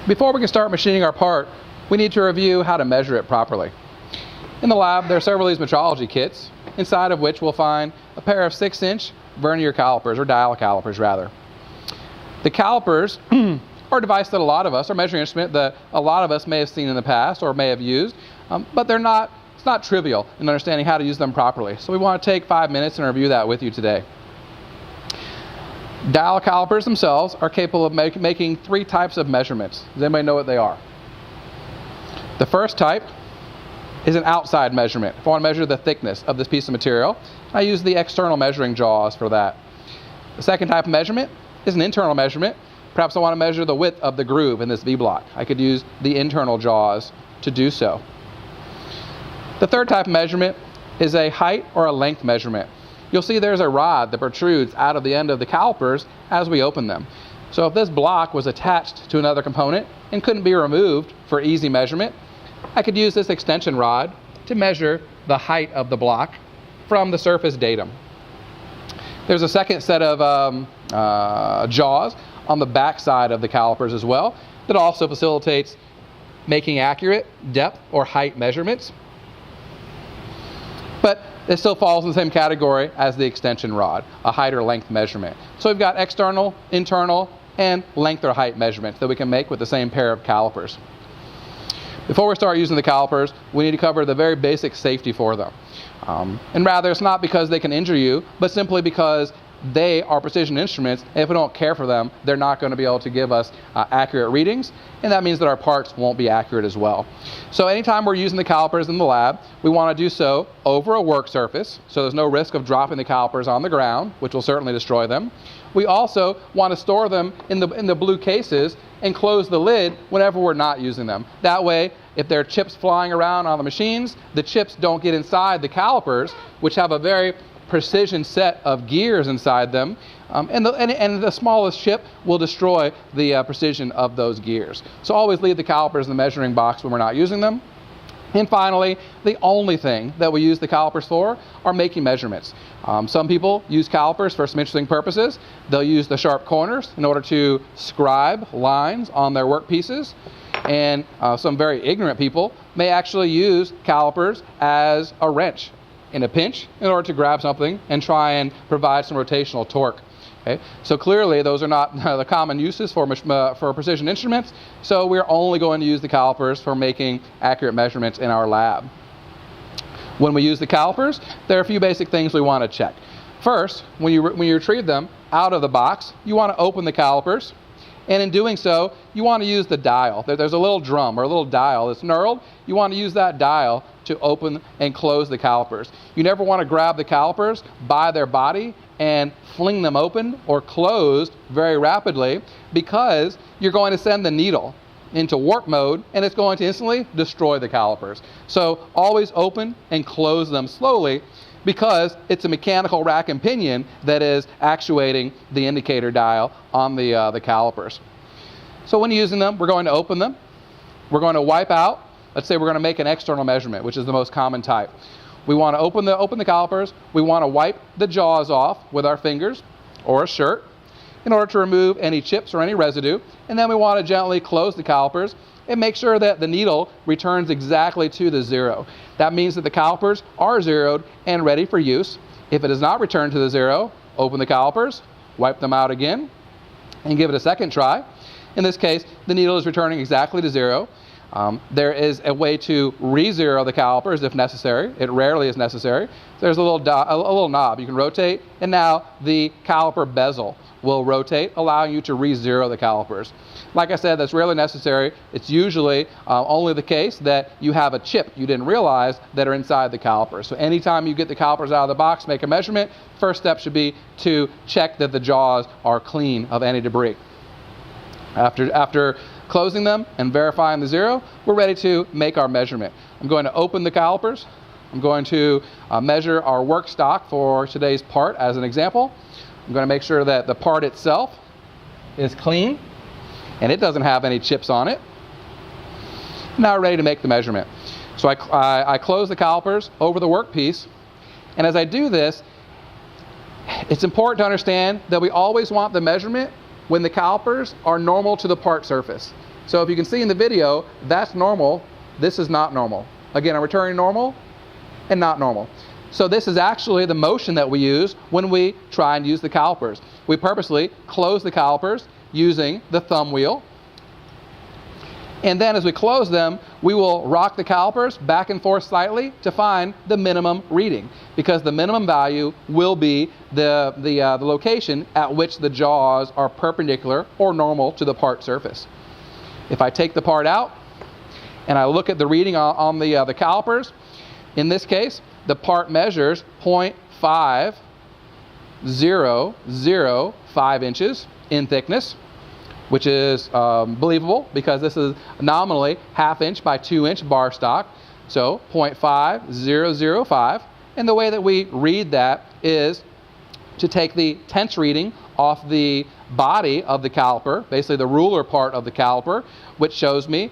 Before we can start machining our part, we need to review how to measure it properly. In the lab, there are several of these metrology kits, inside of which we'll find a pair of 6-inch vernier calipers, or dial calipers rather. The calipers are a device that a lot of us, or measuring instrument that a lot of us may have seen in the past or may have used, but it's not trivial in understanding how to use them properly. So we want to take 5 minutes and review that with you today. Dial calipers themselves are capable of making 3 types of measurements. Does anybody know what they are? The first type is an outside measurement. If I want to measure the thickness of this piece of material, I use the external measuring jaws for that. The second type of measurement is an internal measurement. Perhaps I want to measure the width of the groove in this V-block. I could use the internal jaws to do so. The third type of measurement is a height or a length measurement. You'll see there's a rod that protrudes out of the end of the calipers as we open them. So if this block was attached to another component and couldn't be removed for easy measurement, I could use this extension rod to measure the height of the block from the surface datum. There's a second set of jaws on the back side of the calipers as well that also facilitates making accurate depth or height measurements. But it still falls in the same category as the extension rod, a height or length measurement. So we've got external, internal, and length or height measurements that we can make with the same pair of calipers. Before we start using the calipers, we need to cover the very basic safety for them. And rather, it's not because they can injure you, but simply because they are precision instruments, and if we don't care for them, they're not going to be able to give us accurate readings, and that means that our parts won't be accurate as well. So anytime we're using the calipers in the lab, we want to do so over a work surface, so there's no risk of dropping the calipers on the ground, which will certainly destroy them. We also want to store them in the blue cases and close the lid whenever we're not using them. That way, if there are chips flying around on the machines, the chips don't get inside the calipers, which have a very precision set of gears inside them, and the smallest chip will destroy the precision of those gears. So always leave the calipers in the measuring box when we're not using them. And finally, the only thing that we use the calipers for are making measurements. Some people use calipers for some interesting purposes. They'll use the sharp corners in order to scribe lines on their work pieces. And some very ignorant people may actually use calipers as a wrench in a pinch in order to grab something and try and provide some rotational torque. Okay? So clearly those are not the common uses for precision instruments, so we're only going to use the calipers for making accurate measurements in our lab. When we use the calipers, there are a few basic things we want to check. First, when you retrieve them out of the box, you want to open the calipers, and in doing so, you want to use the dial. There's a little drum or a little dial that's knurled. You want to use that dial to open and close the calipers. You never want to grab the calipers by their body and fling them open or closed very rapidly, because you're going to send the needle into warp mode and it's going to instantly destroy the calipers. So always open and close them slowly, because it's a mechanical rack and pinion that is actuating the indicator dial on the calipers. So when using them, we're going to open them. We're going to wipe out. Let's say we're going to make an external measurement, which is the most common type. We want to open the calipers. We want to wipe the jaws off with our fingers or a shirt in order to remove any chips or any residue. And then we want to gently close the calipers and make sure that the needle returns exactly to the zero. That means that the calipers are zeroed and ready for use. If it does not return to the zero, open the calipers, wipe them out again, and give it a second try. In this case, the needle is returning exactly to zero. There is a way to re-zero the calipers if necessary. It rarely is necessary. There's a little knob you can rotate, and now the caliper bezel will rotate, allowing you to re-zero the calipers. Like I said, that's rarely necessary. It's usually only the case that you have a chip you didn't realize that are inside the calipers. So anytime you get the calipers out of the box, make a measurement, first step should be to check that the jaws are clean of any debris. After closing them and verifying the zero, we're ready to make our measurement. I'm going to open the calipers. I'm going to measure our work stock for today's part as an example. I'm going to make sure that the part itself is clean and it doesn't have any chips on it. Now we're ready to make the measurement. So I close the calipers over the workpiece, and as I do this, it's important to understand that we always want the measurement when the calipers are normal to the part surface. So if you can see in the video, that's normal. This is not normal. Again, I'm returning normal and not normal. So this is actually the motion that we use when we try and use the calipers. We purposely close the calipers using the thumb wheel. And then as we close them, we will rock the calipers back and forth slightly to find the minimum reading, because the minimum value will be the location at which the jaws are perpendicular or normal to the part surface. If I take the part out and I look at the reading on the calipers, in this case, the part measures 0.5005 inches in thickness, which is believable because this is nominally 1/2 inch by 2 inch bar stock, so 0.5005. And the way that we read that is to take the tense reading off the body of the caliper, basically the ruler part of the caliper, which shows me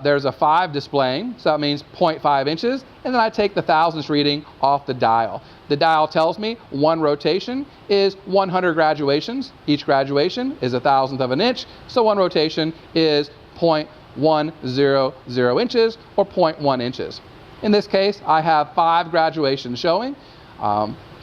there's a 5 displaying, so that means 0.5 inches, and then I take the thousandths reading off the dial. The dial tells me 1 rotation is 100 graduations. Each graduation is 1,000th of an inch, so 1 rotation is 0.100 inches or 0.1 inches. In this case, I have 5 graduations showing.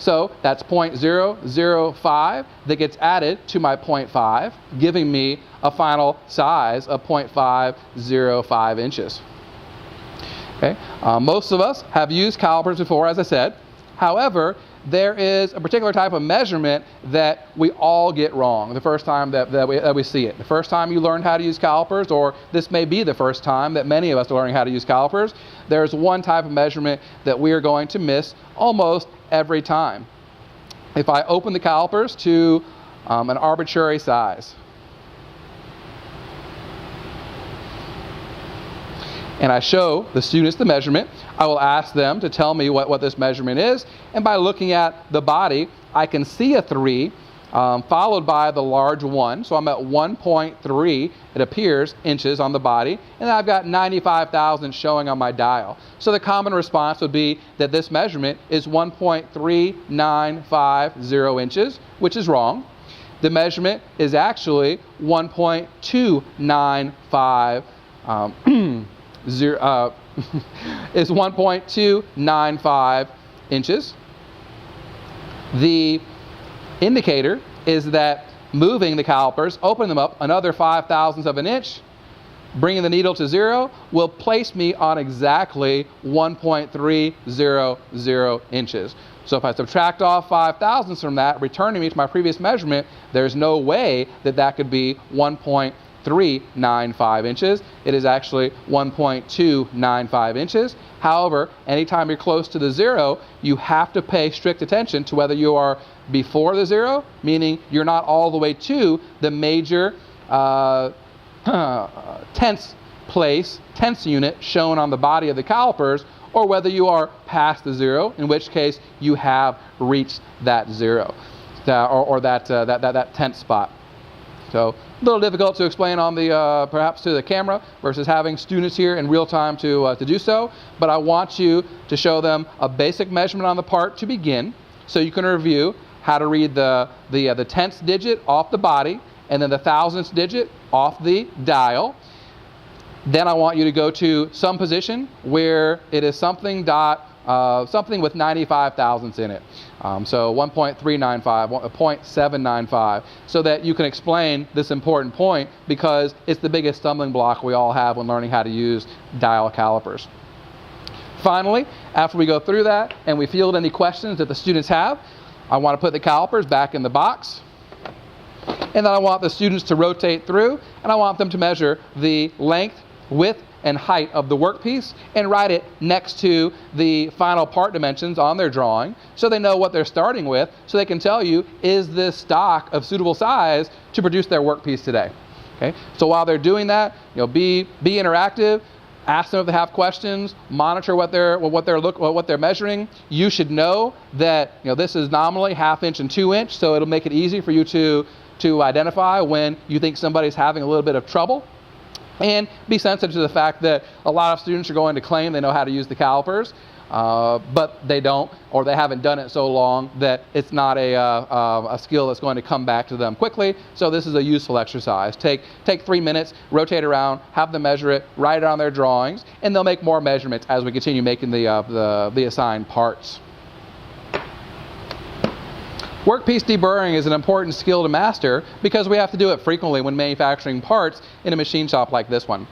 So that's 0.005 that gets added to my 0.5, giving me a final size of 0.505 inches. Okay. Most of us have used calipers before, as I said. However, there is a particular type of measurement that we all get wrong the first time that we see it. The first time you learn how to use calipers, or this may be the first time that many of us are learning how to use calipers, there's one type of measurement that we are going to miss almost every time. If I open the calipers to an arbitrary size, and I show the students the measurement, I will ask them to tell me what this measurement is, and by looking at the body, I can see a 3 followed by the large 1, so I'm at 1.3, it appears, inches on the body, and I've got 95,000 showing on my dial. So the common response would be that this measurement is 1.3950 inches, which is wrong. The measurement is actually 1.295 is 1.295 inches. The indicator is that moving the calipers, open them up another 5,000ths of an inch, bringing the needle to 0, will place me on exactly 1.300 inches. So if I subtract off 5,000ths from that, returning me to my previous measurement, there's no way that that could be 1.395 inches. It is actually 1.295 inches. However, anytime you're close to the 0, you have to pay strict attention to whether you are before the 0, meaning you're not all the way to the major tense unit shown on the body of the calipers, or whether you are past the 0, in which case you have reached that 0, or that tense spot. So a little difficult to explain on the perhaps to the camera versus having students here in real time to do so, but I want you to show them a basic measurement on the part to begin, so you can review how to read the tenths digit off the body and then the thousandths digit off the dial. Then I want you to go to some position where it is something with 95 thousandths in it. So 1.395, 0.795, so that you can explain this important point, because it's the biggest stumbling block we all have when learning how to use dial calipers. Finally, after we go through that and we field any questions that the students have, I want to put the calipers back in the box. And then I want the students to rotate through, and I want them to measure the length, width, and height of the workpiece and write it next to the final part dimensions on their drawing, so they know what they're starting with, so they can tell you, is this stock of suitable size to produce their workpiece today? Okay. So while they're doing that, be interactive. Ask them if they have questions. Monitor what they're measuring. You should know that this is nominally 1/2 inch and 2 inch, so it'll make it easy for you to identify when you think somebody's having a little bit of trouble. And be sensitive to the fact that a lot of students are going to claim they know how to use the calipers. but they don't, or they haven't done it so long that it's not a skill that's going to come back to them quickly. So this is a useful exercise. Take 3 minutes, rotate around, have them measure it, write it on their drawings, and they'll make more measurements as we continue making the assigned parts. Workpiece deburring is an important skill to master because we have to do it frequently when manufacturing parts in a machine shop like this one.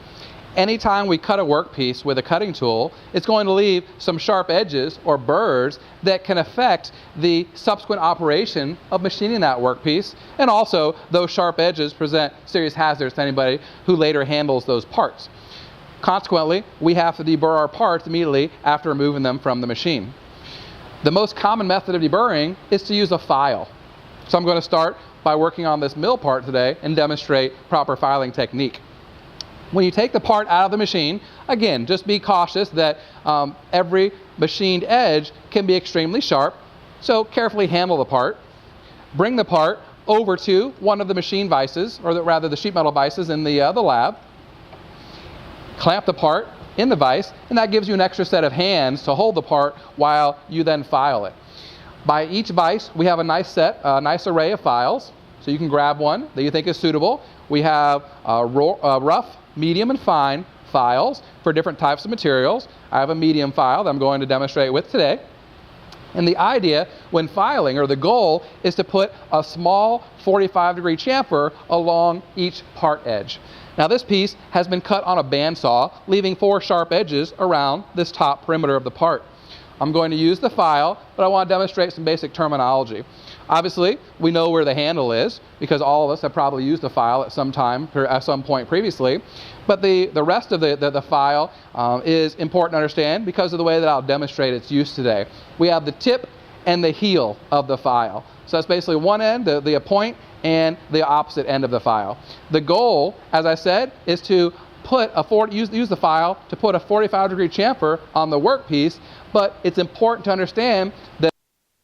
Anytime we cut a workpiece with a cutting tool, it's going to leave some sharp edges or burrs that can affect the subsequent operation of machining that workpiece, and also those sharp edges present serious hazards to anybody who later handles those parts. Consequently, we have to deburr our parts immediately after removing them from the machine. The most common method of deburring is to use a file. So I'm going to start by working on this mill part today and demonstrate proper filing technique. When you take the part out of the machine, again, just be cautious that every machined edge can be extremely sharp, so carefully handle the part. Bring the part over to one of the machine vices, or rather the sheet metal vices in the lab. Clamp the part in the vise, and that gives you an extra set of hands to hold the part while you then file it. By each vise, we have a nice array of files, so you can grab one that you think is suitable. We have rough, medium, and fine files for different types of materials. I have a medium file that I'm going to demonstrate with today. And the idea when filing, or the goal, is to put a small 45-degree chamfer along each part edge. Now this piece has been cut on a bandsaw, leaving 4 sharp edges around this top perimeter of the part. I'm going to use the file, but I want to demonstrate some basic terminology. Obviously, we know where the handle is, because all of us have probably used a file at some time, or at some point previously. But the rest of the file is important to understand because of the way that I'll demonstrate its use today. We have the tip and the heel of the file. So that's basically one end, the point, and the opposite end of the file. The goal, as I said, is to use the file to put a 45-degree chamfer on the workpiece, but it's important to understand that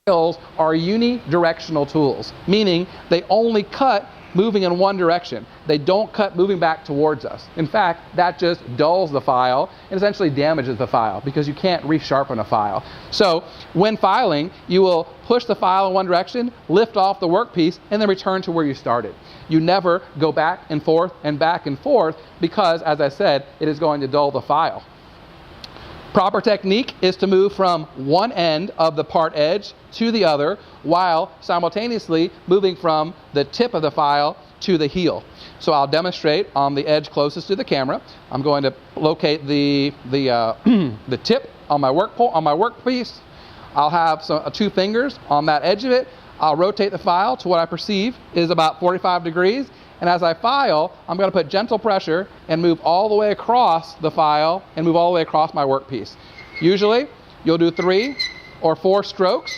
files are unidirectional tools, meaning they only cut moving in one direction. They don't cut moving back towards us. In fact, that just dulls the file and essentially damages the file because you can't resharpen a file. So when filing, you will push the file in one direction, lift off the workpiece, and then return to where you started. You never go back and forth because, as I said, it is going to dull the file. Proper technique is to move from one end of the part edge to the other while simultaneously moving from the tip of the file to the heel. So I'll demonstrate on the edge closest to the camera. I'm going to locate the tip on my workpiece. I'll have 2 fingers on that edge of it. I'll rotate the file to what I perceive is about 45 degrees. And as I file, I'm going to put gentle pressure and move all the way across the file and move all the way across my workpiece. Usually, you'll do 3 or 4 strokes,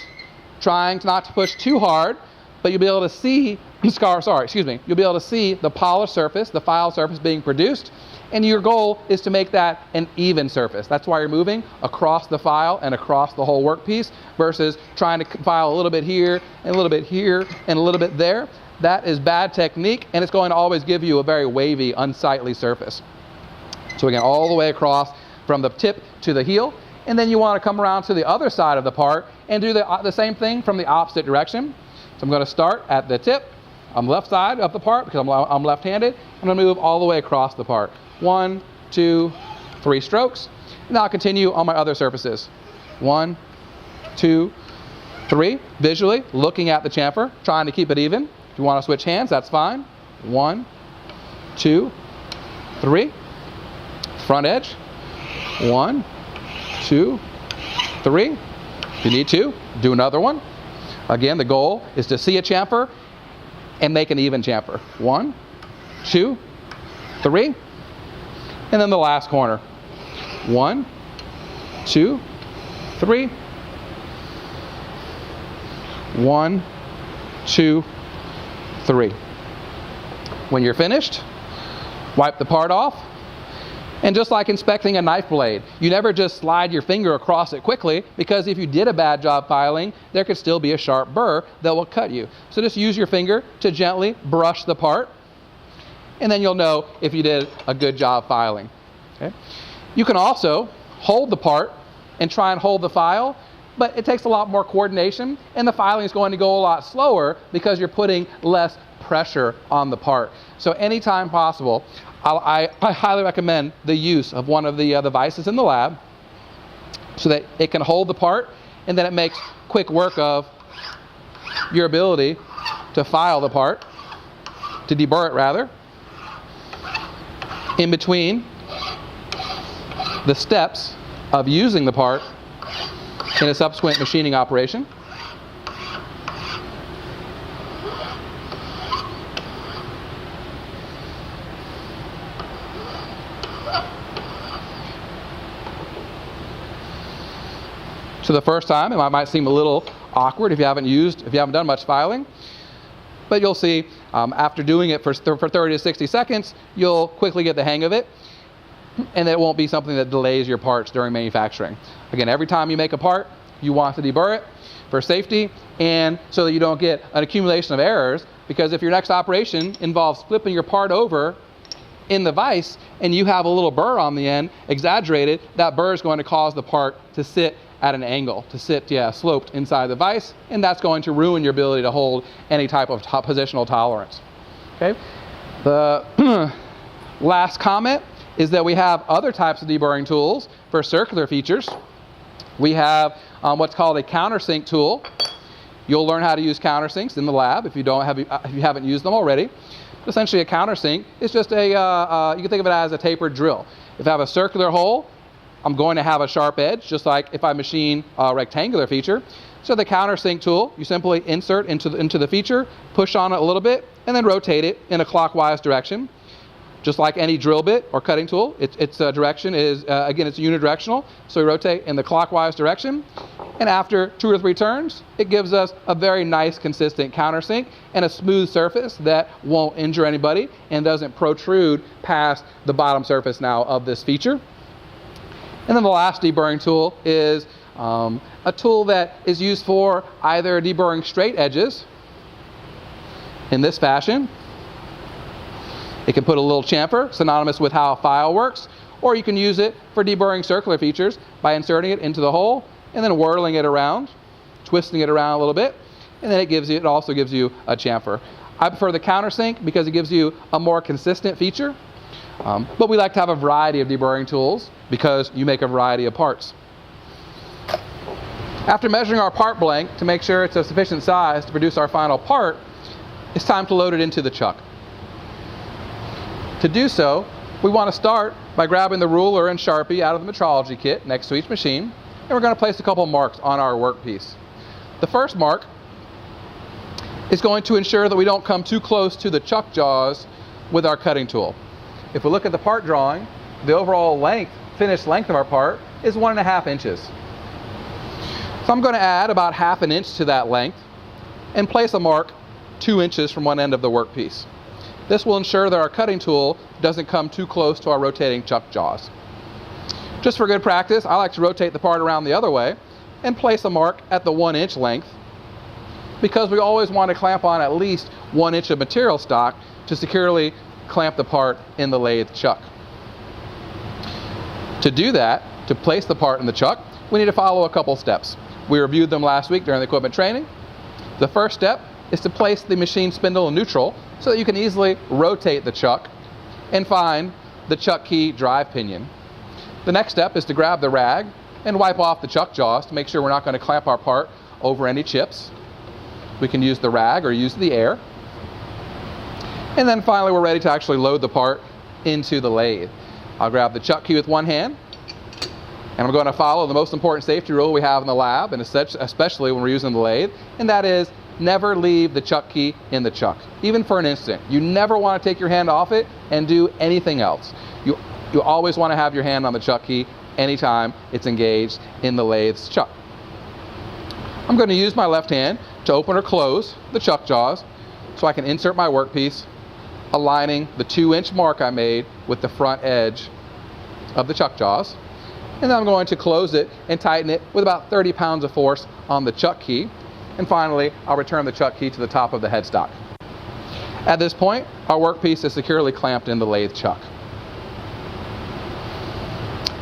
trying not to push too hard, but you'll be able to see, you'll be able to see the polished surface, the file surface being produced, and your goal is to make that an even surface. That's why you're moving across the file and across the whole workpiece versus trying to file a little bit here and a little bit here and a little bit there. That is bad technique, and it's going to always give you a very wavy, unsightly surface. So again, all the way across from the tip to the heel, and then you want to come around to the other side of the part and do the same thing from the opposite direction. So I'm going to start at the tip on the left side of the part because I'm left-handed. I'm going to move all the way across the part. 1, 2, 3 strokes. And I'll continue on my other surfaces. 1, 2, 3. Visually looking at the chamfer, trying to keep it even. If you want to switch hands, that's fine. 1, 2, 3. Front edge. 1, 2, 3. If you need to, do another one. Again, the goal is to see a chamfer and make an even chamfer. 1, 2, 3. And then the last corner. 1, 2, 3. 1, 2, 3. When you're finished, wipe the part off. And just like inspecting a knife blade, you never just slide your finger across it quickly, because if you did a bad job filing, there could still be a sharp burr that will cut you. So just use your finger to gently brush the part, and then you'll know if you did a good job filing. Okay? You can also hold the part and try and hold the file, but it takes a lot more coordination, and the filing is going to go a lot slower because you're putting less pressure on the part. So anytime possible, I highly recommend the use of one of the devices in the lab so that it can hold the part, and then it makes quick work of your ability to file the part, to deburr it rather, in between the steps of using the part in a subsequent machining operation. So the first time, it might seem a little awkward if you haven't done much filing, but you'll see after doing it for 30 to 60 seconds, you'll quickly get the hang of it, and it won't be something that delays your parts during manufacturing. Again, every time you make a part, you want to deburr it for safety and so that you don't get an accumulation of errors, because if your next operation involves flipping your part over in the vise and you have a little burr on the end, exaggerated, that burr is going to cause the part to sit at an angle, to sit sloped inside the vise, and that's going to ruin your ability to hold any type of positional tolerance. Okay. The last comment is that we have other types of deburring tools for circular features. We have what's called a countersink tool. You'll learn how to use countersinks in the lab if you haven't used them already. But essentially, a countersink is just you can think of it as a tapered drill. If I have a circular hole, I'm going to have a sharp edge, just like if I machine a rectangular feature. So the countersink tool, you simply insert into the feature, push on it a little bit, and then rotate it in a clockwise direction. Just like any drill bit or cutting tool, its direction is, again, it's unidirectional. So we rotate in the clockwise direction, and after 2 or 3 turns, it gives us a very nice, consistent countersink and a smooth surface that won't injure anybody and doesn't protrude past the bottom surface now of this feature. And then the last deburring tool is a tool that is used for either deburring straight edges in this fashion. It can put a little chamfer, synonymous with how a file works, or you can use it for deburring circular features by inserting it into the hole and then whirling it around, twisting it around a little bit, and then it also gives you a chamfer. I prefer the countersink because it gives you a more consistent feature. But we like to have a variety of deburring tools because you make a variety of parts. After measuring our part blank to make sure it's a sufficient size to produce our final part, it's time to load it into the chuck. To do so, we want to start by grabbing the ruler and Sharpie out of the metrology kit next to each machine, and we're going to place a couple marks on our workpiece. The first mark is going to ensure that we don't come too close to the chuck jaws with our cutting tool. If we look at the part drawing, the overall finished length of our part is 1.5 inches. So I'm going to add about 1/2 inch to that length and place a mark 2 inches from one end of the workpiece. This will ensure that our cutting tool doesn't come too close to our rotating chuck jaws. Just for good practice, I like to rotate the part around the other way and place a mark at the 1 inch length, because we always want to clamp on at least 1 inch of material stock to securely clamp the part in the lathe chuck. To do that, to place the part in the chuck, we need to follow a couple steps. We reviewed them last week during the equipment training. The first step is to place the machine spindle in neutral so that you can easily rotate the chuck and find the chuck key drive pinion. The next step is to grab the rag and wipe off the chuck jaws to make sure we're not going to clamp our part over any chips. We can use the rag or use the air. And then finally, we're ready to actually load the part into the lathe. I'll grab the chuck key with one hand, and I'm going to follow the most important safety rule we have in the lab, and especially when we're using the lathe, and that is never leave the chuck key in the chuck, even for an instant. You never want to take your hand off it and do anything else. You always want to have your hand on the chuck key anytime it's engaged in the lathe's chuck. I'm going to use my left hand to open or close the chuck jaws so I can insert my workpiece, aligning the 2-inch mark I made with the front edge of the chuck jaws. And then I'm going to close it and tighten it with about 30 pounds of force on the chuck key. And finally, I'll return the chuck key to the top of the headstock. At this point, our workpiece is securely clamped in the lathe chuck.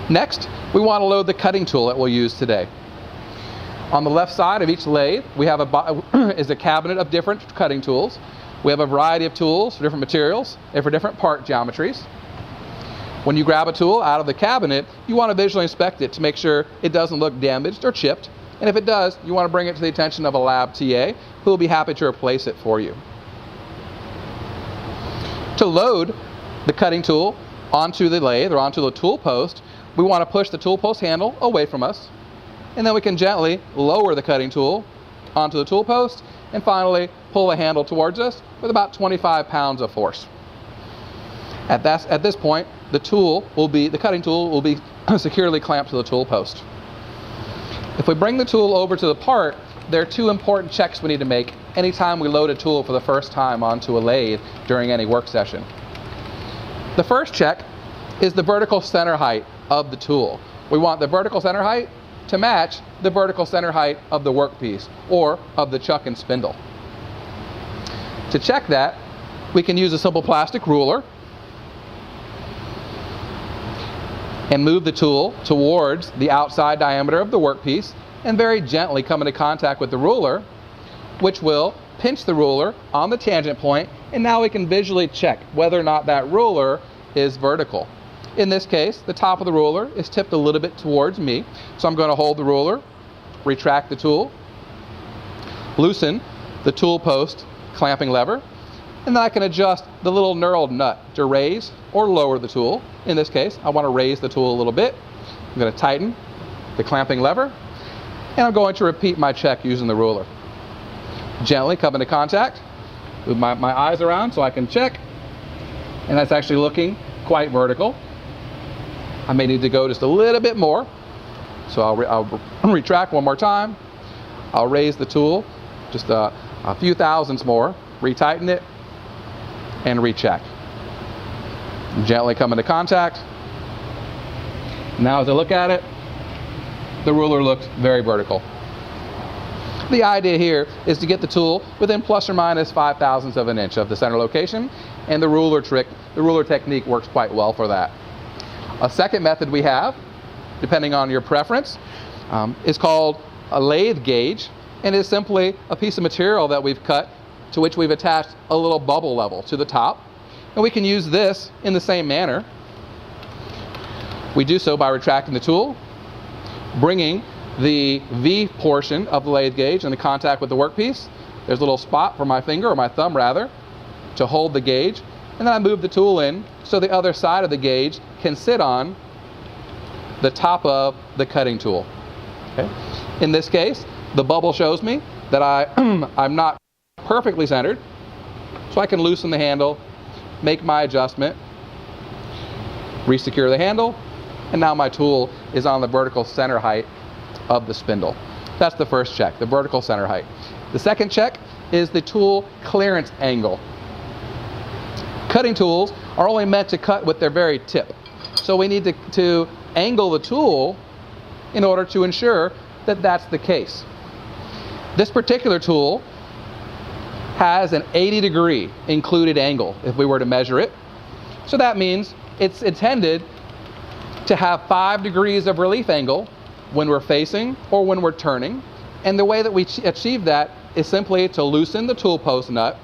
Next, we want to load the cutting tool that we'll use today. On the left side of each lathe, we have is a cabinet of different cutting tools. We have a variety of tools for different materials and for different part geometries. When you grab a tool out of the cabinet, you want to visually inspect it to make sure it doesn't look damaged or chipped. And if it does, you want to bring it to the attention of a lab TA who will be happy to replace it for you. To load the cutting tool onto the lathe or onto the tool post, we want to push the tool post handle away from us, and then we can gently lower the cutting tool onto the tool post, and finally pull the handle towards us with about 25 pounds of force. At this point, the cutting tool will be securely clamped to the tool post. If we bring the tool over to the part, there are two important checks we need to make anytime we load a tool for the first time onto a lathe during any work session. The first check is the vertical center height of the tool. We want the vertical center height to match the vertical center height of the workpiece or of the chuck and spindle. To check that, we can use a simple plastic ruler and move the tool towards the outside diameter of the workpiece and very gently come into contact with the ruler, which will pinch the ruler on the tangent point, and now we can visually check whether or not that ruler is vertical. In this case, the top of the ruler is tipped a little bit towards me, so I'm going to hold the ruler, retract the tool, loosen the tool post clamping lever, and then I can adjust the little knurled nut to raise or lower the tool. In this case, I want to raise the tool a little bit. I'm going to tighten the clamping lever, and I'm going to repeat my check using the ruler. Gently come into contact, move my eyes around so I can check, and that's actually looking quite vertical. I may need to go just a little bit more, so I'll retract one more time. I'll raise the tool just a few thousandths more, retighten it, and recheck. Gently come into contact. Now as I look at it, the ruler looks very vertical. The idea here is to get the tool within plus or minus 5/1000ths of an inch of the center location, and the ruler technique works quite well for that. A second method we have, depending on your preference, is called a lathe gauge, and is simply a piece of material that we've cut to which we've attached a little bubble level to the top, and we can use this in the same manner. We do so by retracting the tool, bringing the V portion of the lathe gauge into contact with the workpiece. There's a little spot for my finger, or my thumb rather, to hold the gauge, and then I move the tool in so the other side of the gauge can sit on the top of the cutting tool. Okay? In this case, the bubble shows me that I'm not perfectly centered, so I can loosen the handle, make my adjustment, re-secure the handle, and now my tool is on the vertical center height of the spindle. That's the first check, the vertical center height. The second check is the tool clearance angle. Cutting tools are only meant to cut with their very tip, so we need to angle the tool in order to ensure that that's the case. This particular tool has an 80-degree included angle if we were to measure it. So that means it's intended to have 5 degrees of relief angle when we're facing or when we're turning. And the way that we achieve that is simply to loosen the tool post nut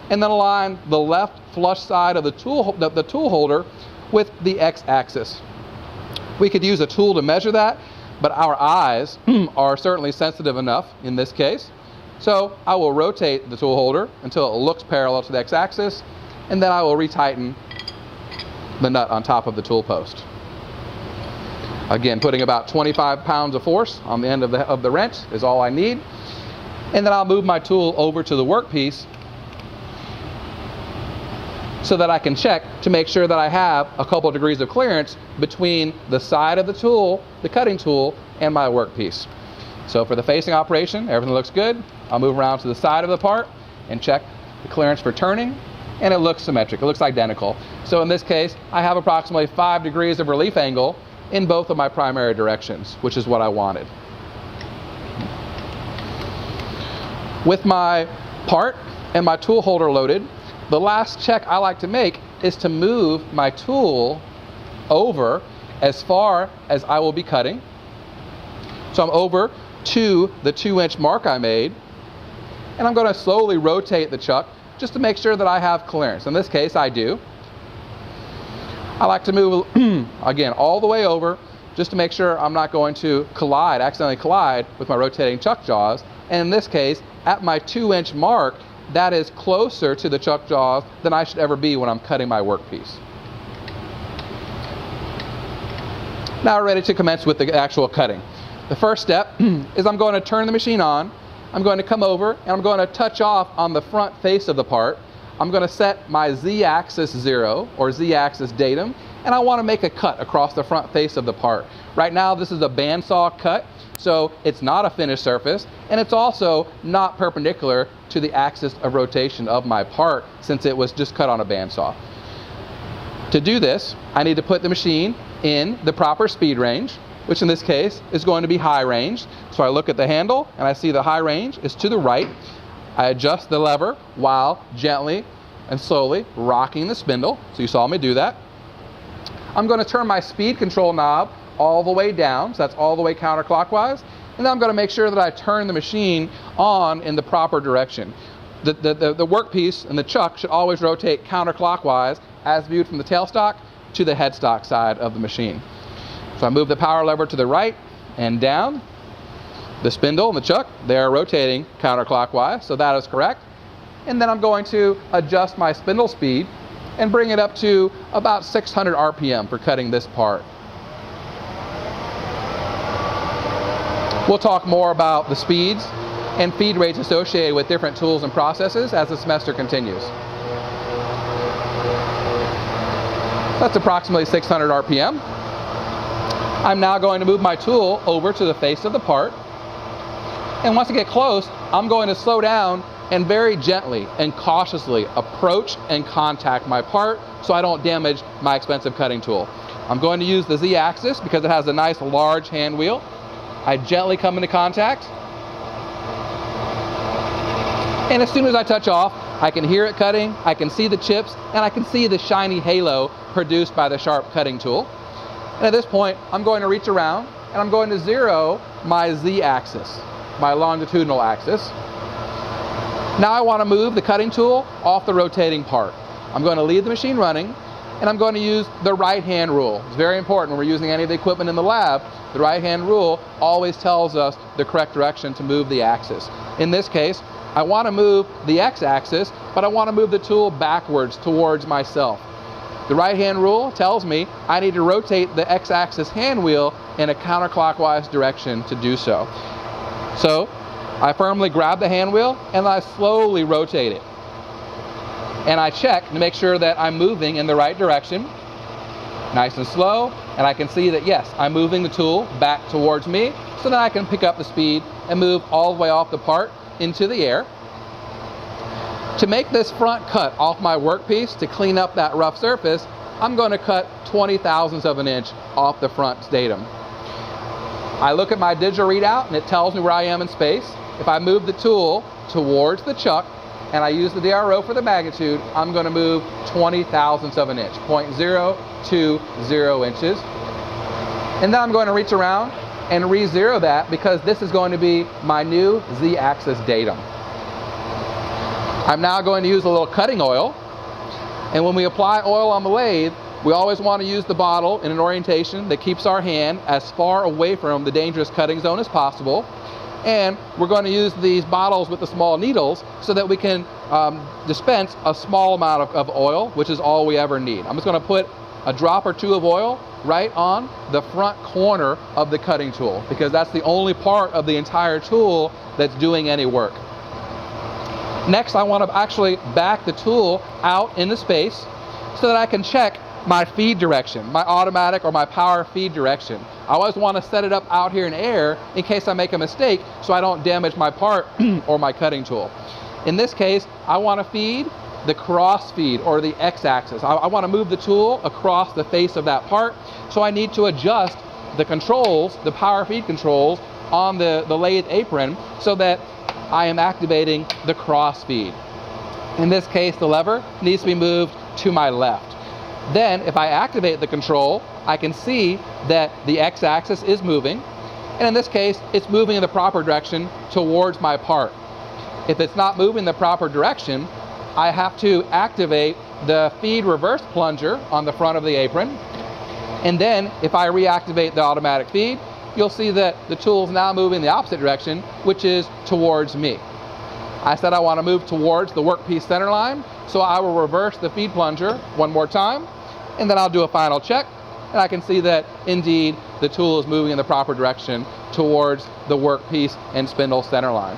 and then align the left flush side of the tool holder with the x-axis. We could use a tool to measure that, but our eyes are certainly sensitive enough in this case. So I will rotate the tool holder until it looks parallel to the x-axis, and then I will retighten the nut on top of the tool post. Again, putting about 25 pounds of force on the end of the wrench is all I need. And then I'll move my tool over to the workpiece so that I can check to make sure that I have a couple of degrees of clearance between the side of the tool, the cutting tool, and my workpiece. So for the facing operation, everything looks good. I'll move around to the side of the part and check the clearance for turning, and it looks symmetric. It looks identical. So in this case, I have approximately 5 degrees of relief angle in both of my primary directions, which is what I wanted. With my part and my tool holder loaded, the last check I like to make is to move my tool over as far as I will be cutting. So I'm over to the 2-inch mark I made, and I'm going to slowly rotate the chuck just to make sure that I have clearance. In this case, I do. I like to move, again, all the way over just to make sure I'm not going to accidentally collide with my rotating chuck jaws. And in this case, at my 2-inch mark, that is closer to the chuck jaws than I should ever be when I'm cutting my workpiece. Now we're ready to commence with the actual cutting. The first step is I'm going to turn the machine on. I'm going to come over and I'm going to touch off on the front face of the part. I'm going to set my Z-axis 0 or Z-axis datum, and I want to make a cut across the front face of the part. Right now this is a bandsaw cut, so it's not a finished surface, and it's also not perpendicular to the axis of rotation of my part since it was just cut on a bandsaw. To do this, I need to put the machine in the proper speed range, which in this case is going to be high range. So I look at the handle and I see the high range is to the right. I adjust the lever while gently and slowly rocking the spindle. So you saw me do that. I'm going to turn my speed control knob all the way down, so that's all the way counterclockwise. And then I'm going to make sure that I turn the machine on in the proper direction. The workpiece and the chuck should always rotate counterclockwise as viewed from the tailstock to the headstock side of the machine. So I move the power lever to the right and down. The spindle and the chuck, they are rotating counterclockwise, so that is correct. And then I'm going to adjust my spindle speed and bring it up to about 600 RPM for cutting this part. We'll talk more about the speeds and feed rates associated with different tools and processes as the semester continues. That's approximately 600 RPM. I'm now going to move my tool over to the face of the part. And once I get close, I'm going to slow down and very gently and cautiously approach and contact my part so I don't damage my expensive cutting tool. I'm going to use the Z-axis because it has a nice large hand wheel. I gently come into contact. And as soon as I touch off, I can hear it cutting, I can see the chips, and I can see the shiny halo produced by the sharp cutting tool. And at this point, I'm going to reach around and I'm going to zero my Z-axis, my longitudinal axis. Now I want to move the cutting tool off the rotating part. I'm going to leave the machine running and I'm going to use the right-hand rule. It's very important when we're using any of the equipment in the lab. The right-hand rule always tells us the correct direction to move the axis. In this case, I want to move the X-axis, but I want to move the tool backwards towards myself. The right-hand rule tells me I need to rotate the X-axis hand wheel in a counterclockwise direction to do so. So I firmly grab the hand wheel and I slowly rotate it. And I check to make sure that I'm moving in the right direction, nice and slow, and I can see that yes, I'm moving the tool back towards me so that I can pick up the speed and move all the way off the part into the air. To make this front cut off my workpiece to clean up that rough surface, I'm going to cut 20 thousandths of an inch off the front datum. I look at my digital readout and it tells me where I am in space. If I move the tool towards the chuck and I use the DRO for the magnitude, I'm going to move 20 thousandths of an inch, 0.020 inches. And then I'm going to reach around and re-zero that because this is going to be my new Z-axis datum. I'm now going to use a little cutting oil, and when we apply oil on the lathe, we always want to use the bottle in an orientation that keeps our hand as far away from the dangerous cutting zone as possible. And we're going to use these bottles with the small needles so that we can dispense a small amount of oil, which is all we ever need. I'm just going to put a drop or two of oil right on the front corner of the cutting tool because that's the only part of the entire tool that's doing any work. Next, I want to actually back the tool out into space so that I can check my feed direction, my automatic or my power feed direction. I always want to set it up out here in air in case I make a mistake so I don't damage my part or my cutting tool. In this case, I want to feed the cross feed or the X-axis. I want to move the tool across the face of that part, so I need to adjust the controls, the power feed controls on the lathe apron so that I am activating the cross feed. In this case, the lever needs to be moved to my left. Then, if I activate the control I can see that the x-axis is moving, and in this case, it's moving in the proper direction towards my part. If it's not moving in the proper direction, I have to activate the feed reverse plunger on the front of the apron, and then if I reactivate the automatic feed, you'll see that the tool is now moving in the opposite direction, which is towards me. I said I want to move towards the workpiece center line, so I will reverse the feed plunger one more time, and then I'll do a final check, and I can see that indeed the tool is moving in the proper direction towards the workpiece and spindle center line.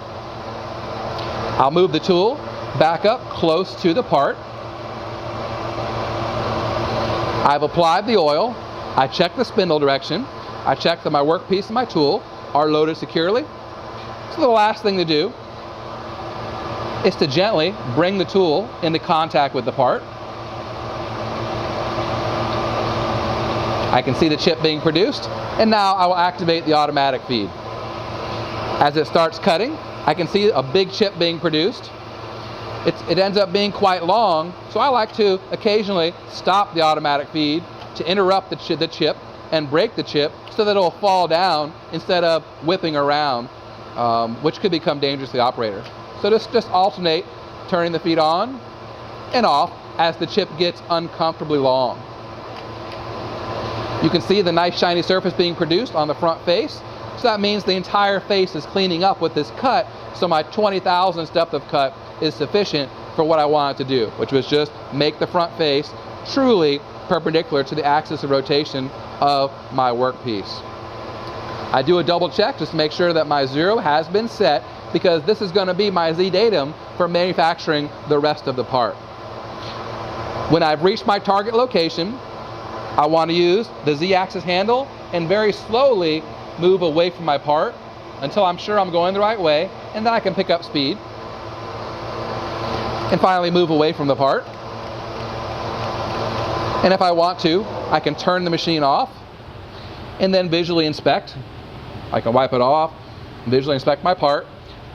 I'll move the tool back up close to the part. I've applied the oil. I check the spindle direction. I check that my workpiece and my tool are loaded securely. So the last thing to do is to gently bring the tool into contact with the part. I can see the chip being produced, and now I will activate the automatic feed. As it starts cutting, I can see a big chip being produced. It ends up being quite long, so I like to occasionally stop the automatic feed to interrupt the chip and break the chip so that it will fall down instead of whipping around, which could become dangerous to the operator. So just alternate turning the feed on and off as the chip gets uncomfortably long. You can see the nice shiny surface being produced on the front face. So that means the entire face is cleaning up with this cut, so my 20 thousandths depth of cut is sufficient for what I wanted to do, which was just make the front face truly perpendicular to the axis of rotation of my workpiece. I do a double check just to make sure that my 0 has been set, because this is going to be my Z datum for manufacturing the rest of the part. When I've reached my target location, I want to use the Z-axis handle and very slowly move away from my part until I'm sure I'm going the right way, and then I can pick up speed and finally move away from the part. And if I want to, I can turn the machine off and then visually inspect. I can wipe it off, visually inspect my part.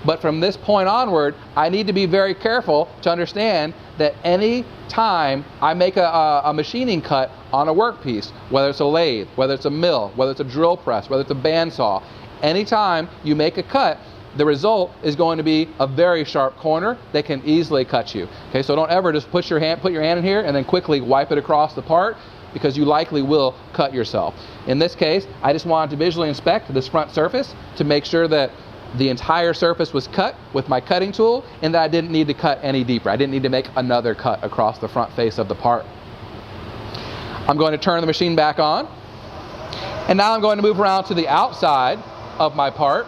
But from this point onward, I need to be very careful to understand that any time I make a machining cut on a workpiece, whether it's a lathe, whether it's a mill, whether it's a drill press, whether it's a bandsaw, anytime you make a cut, the result is going to be a very sharp corner that can easily cut you. Okay, so don't ever just put your hand in here and then quickly wipe it across the part, because you likely will cut yourself. In this case, I just wanted to visually inspect this front surface to make sure that the entire surface was cut with my cutting tool, and that I didn't need to cut any deeper. I didn't need to make another cut across the front face of the part. I'm going to turn the machine back on, and now I'm going to move around to the outside of my part,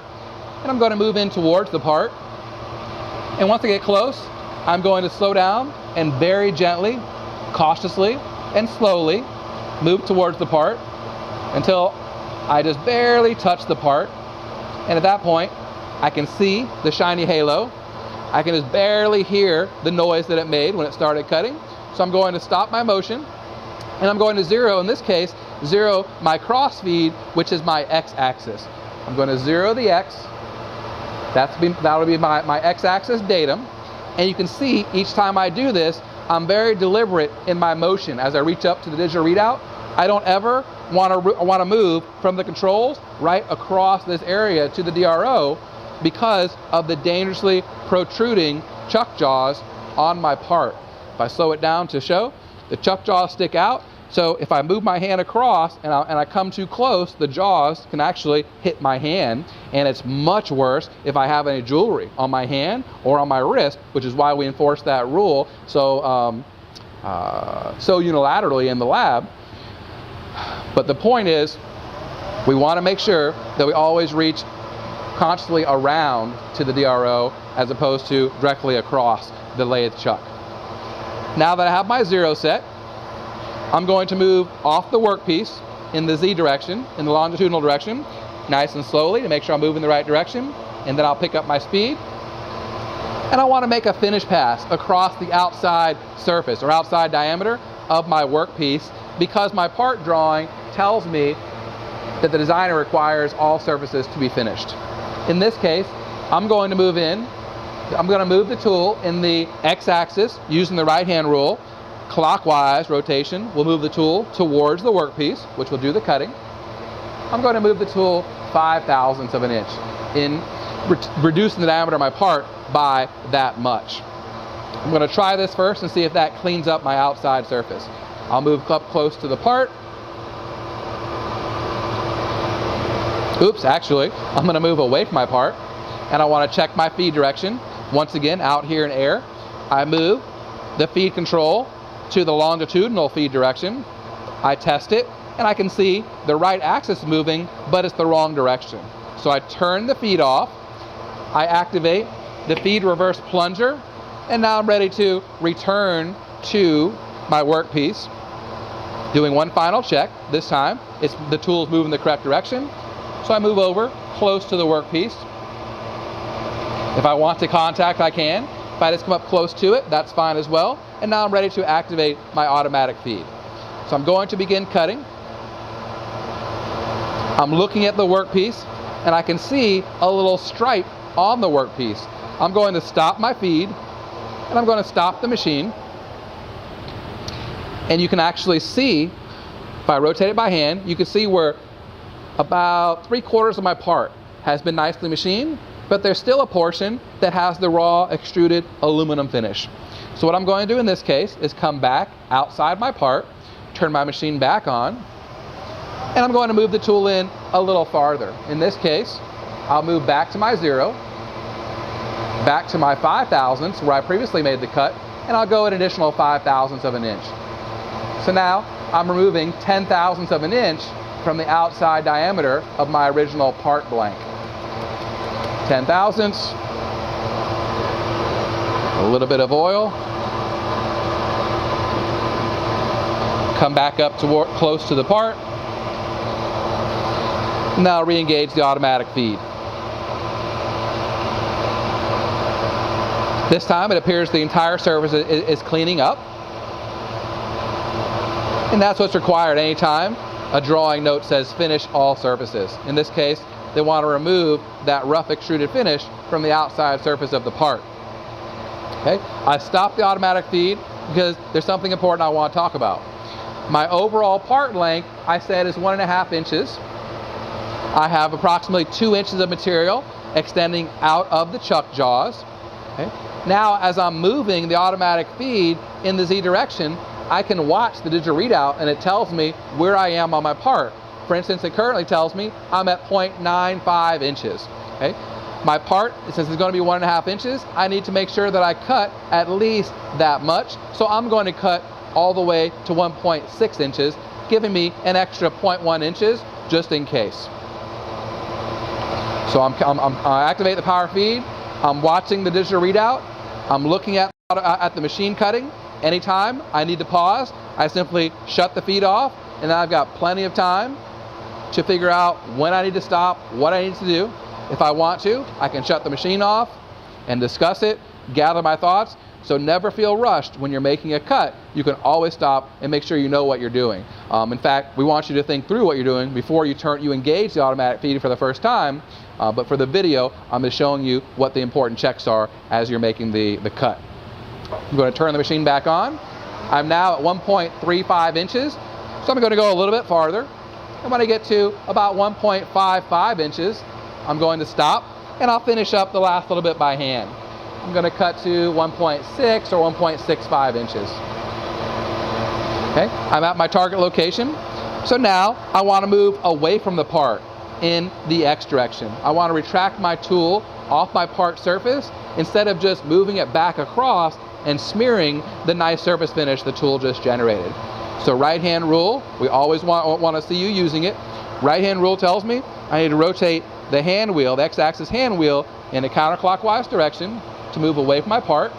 and I'm going to move in towards the part. And once I get close, I'm going to slow down and very gently, cautiously, and slowly move towards the part until I just barely touch the part. And at that point, I can see the shiny halo. I can just barely hear the noise that it made when it started cutting. So I'm going to stop my motion, and I'm going to 0, in this case, 0 my cross feed, which is my x-axis. I'm going to 0 the x. That'll be my x-axis datum. And you can see each time I do this, I'm very deliberate in my motion as I reach up to the digital readout. I don't ever want to move from the controls right across this area to the DRO because of the dangerously protruding chuck jaws on my part. If I slow it down to show, the chuck jaws stick out, so if I move my hand across and I come too close, the jaws can actually hit my hand, and it's much worse if I have any jewelry on my hand or on my wrist, which is why we enforce that rule so unilaterally in the lab. But the point is, we want to make sure that we always reach constantly around to the DRO as opposed to directly across the lathe chuck. Now that I have my 0 set, I'm going to move off the workpiece in the Z direction, in the longitudinal direction, nice and slowly to make sure I'm moving in the right direction, and then I'll pick up my speed. And I want to make a finish pass across the outside surface or outside diameter of my workpiece, because my part drawing tells me that the designer requires all surfaces to be finished. In this case, I'm going to move the tool in the x-axis using the right-hand rule, clockwise rotation will move the tool towards the workpiece, which will do the cutting. I'm going to move the tool 5/1000ths of an inch, in reducing the diameter of my part by that much. I'm going to try this first and see if that cleans up my outside surface. I'll move up close to the part. Oops, actually, I'm going to move away from my part, and I want to check my feed direction. Once again, out here in air, I move the feed control to the longitudinal feed direction. I test it, and I can see the right axis moving, but it's the wrong direction. So I turn the feed off, I activate the feed reverse plunger, and now I'm ready to return to my workpiece. Doing one final check. This time, the tool is moving the correct direction. So I move over close to the workpiece. If I want to contact, I can. If I just come up close to it, that's fine as well. And now I'm ready to activate my automatic feed. So I'm going to begin cutting. I'm looking at the workpiece, and I can see a little stripe on the workpiece. I'm going to stop my feed, and I'm going to stop the machine. And you can actually see, if I rotate it by hand, you can see where about 3/4 of my part has been nicely machined, but there's still a portion that has the raw extruded aluminum finish. So what I'm going to do in this case is come back outside my part, turn my machine back on, and I'm going to move the tool in a little farther. In this case, I'll move back to my 0, back to my 5/1000ths where I previously made the cut, and I'll go an additional 5/1000ths of an inch. So now I'm removing 10/1000ths of an inch from the outside diameter of my original part blank. 10/1000ths, a little bit of oil, come back up to close to the part, and now re-engage the automatic feed. This time it appears the entire surface is cleaning up, and that's what's required anytime a drawing note says finish all surfaces. In this case, they want to remove that rough extruded finish from the outside surface of the part. Okay, I stopped the automatic feed because there's something important I want to talk about. My overall part length, I said, is 1.5 inches. I have approximately 2 inches of material extending out of the chuck jaws. Okay. Now, as I'm moving the automatic feed in the Z direction, I can watch the digital readout, and it tells me where I am on my part. For instance, it currently tells me I'm at 0.95 inches. Okay? My part, since it's going to be 1.5 inches, I need to make sure that I cut at least that much. So I'm going to cut all the way to 1.6 inches, giving me an extra 0.1 inches just in case. So I activate the power feed. I'm watching the digital readout. I'm looking at the machine cutting. Anytime I need to pause, I simply shut the feed off, and then I've got plenty of time to figure out when I need to stop, what I need to do. If I want to, I can shut the machine off and discuss it, gather my thoughts. So never feel rushed when you're making a cut. You can always stop and make sure you know what you're doing. In fact, we want you to think through what you're doing before you engage the automatic feed for the first time. But for the video, I'm just showing you what the important checks are as you're making the cut. I'm going to turn the machine back on. I'm now at 1.35 inches, so I'm going to go a little bit farther. And when I get to about 1.55 inches, I'm going to stop, and I'll finish up the last little bit by hand. I'm going to cut to 1.6 or 1.65 inches. Okay, I'm at my target location. So now I want to move away from the part in the X direction. I want to retract my tool off my part surface instead of just moving it back across and smearing the nice surface finish the tool just generated. So right hand rule, we always want to see you using it. Right hand rule tells me I need to rotate the hand wheel, the X-axis hand wheel, in a counterclockwise direction to move away from my part,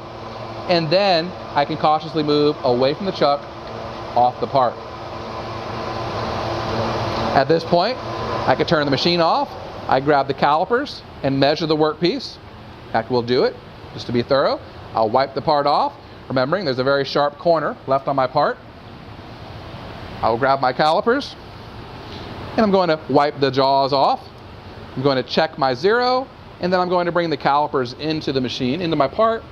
and then I can cautiously move away from the chuck off the part. At this point, I can turn the machine off. I grab the calipers and measure the workpiece. In fact, we'll do it just to be thorough. I'll wipe the part off, remembering there's a very sharp corner left on my part. I'll grab my calipers, and I'm going to wipe the jaws off. I'm going to check my 0, and then I'm going to bring the calipers into the machine, into my part,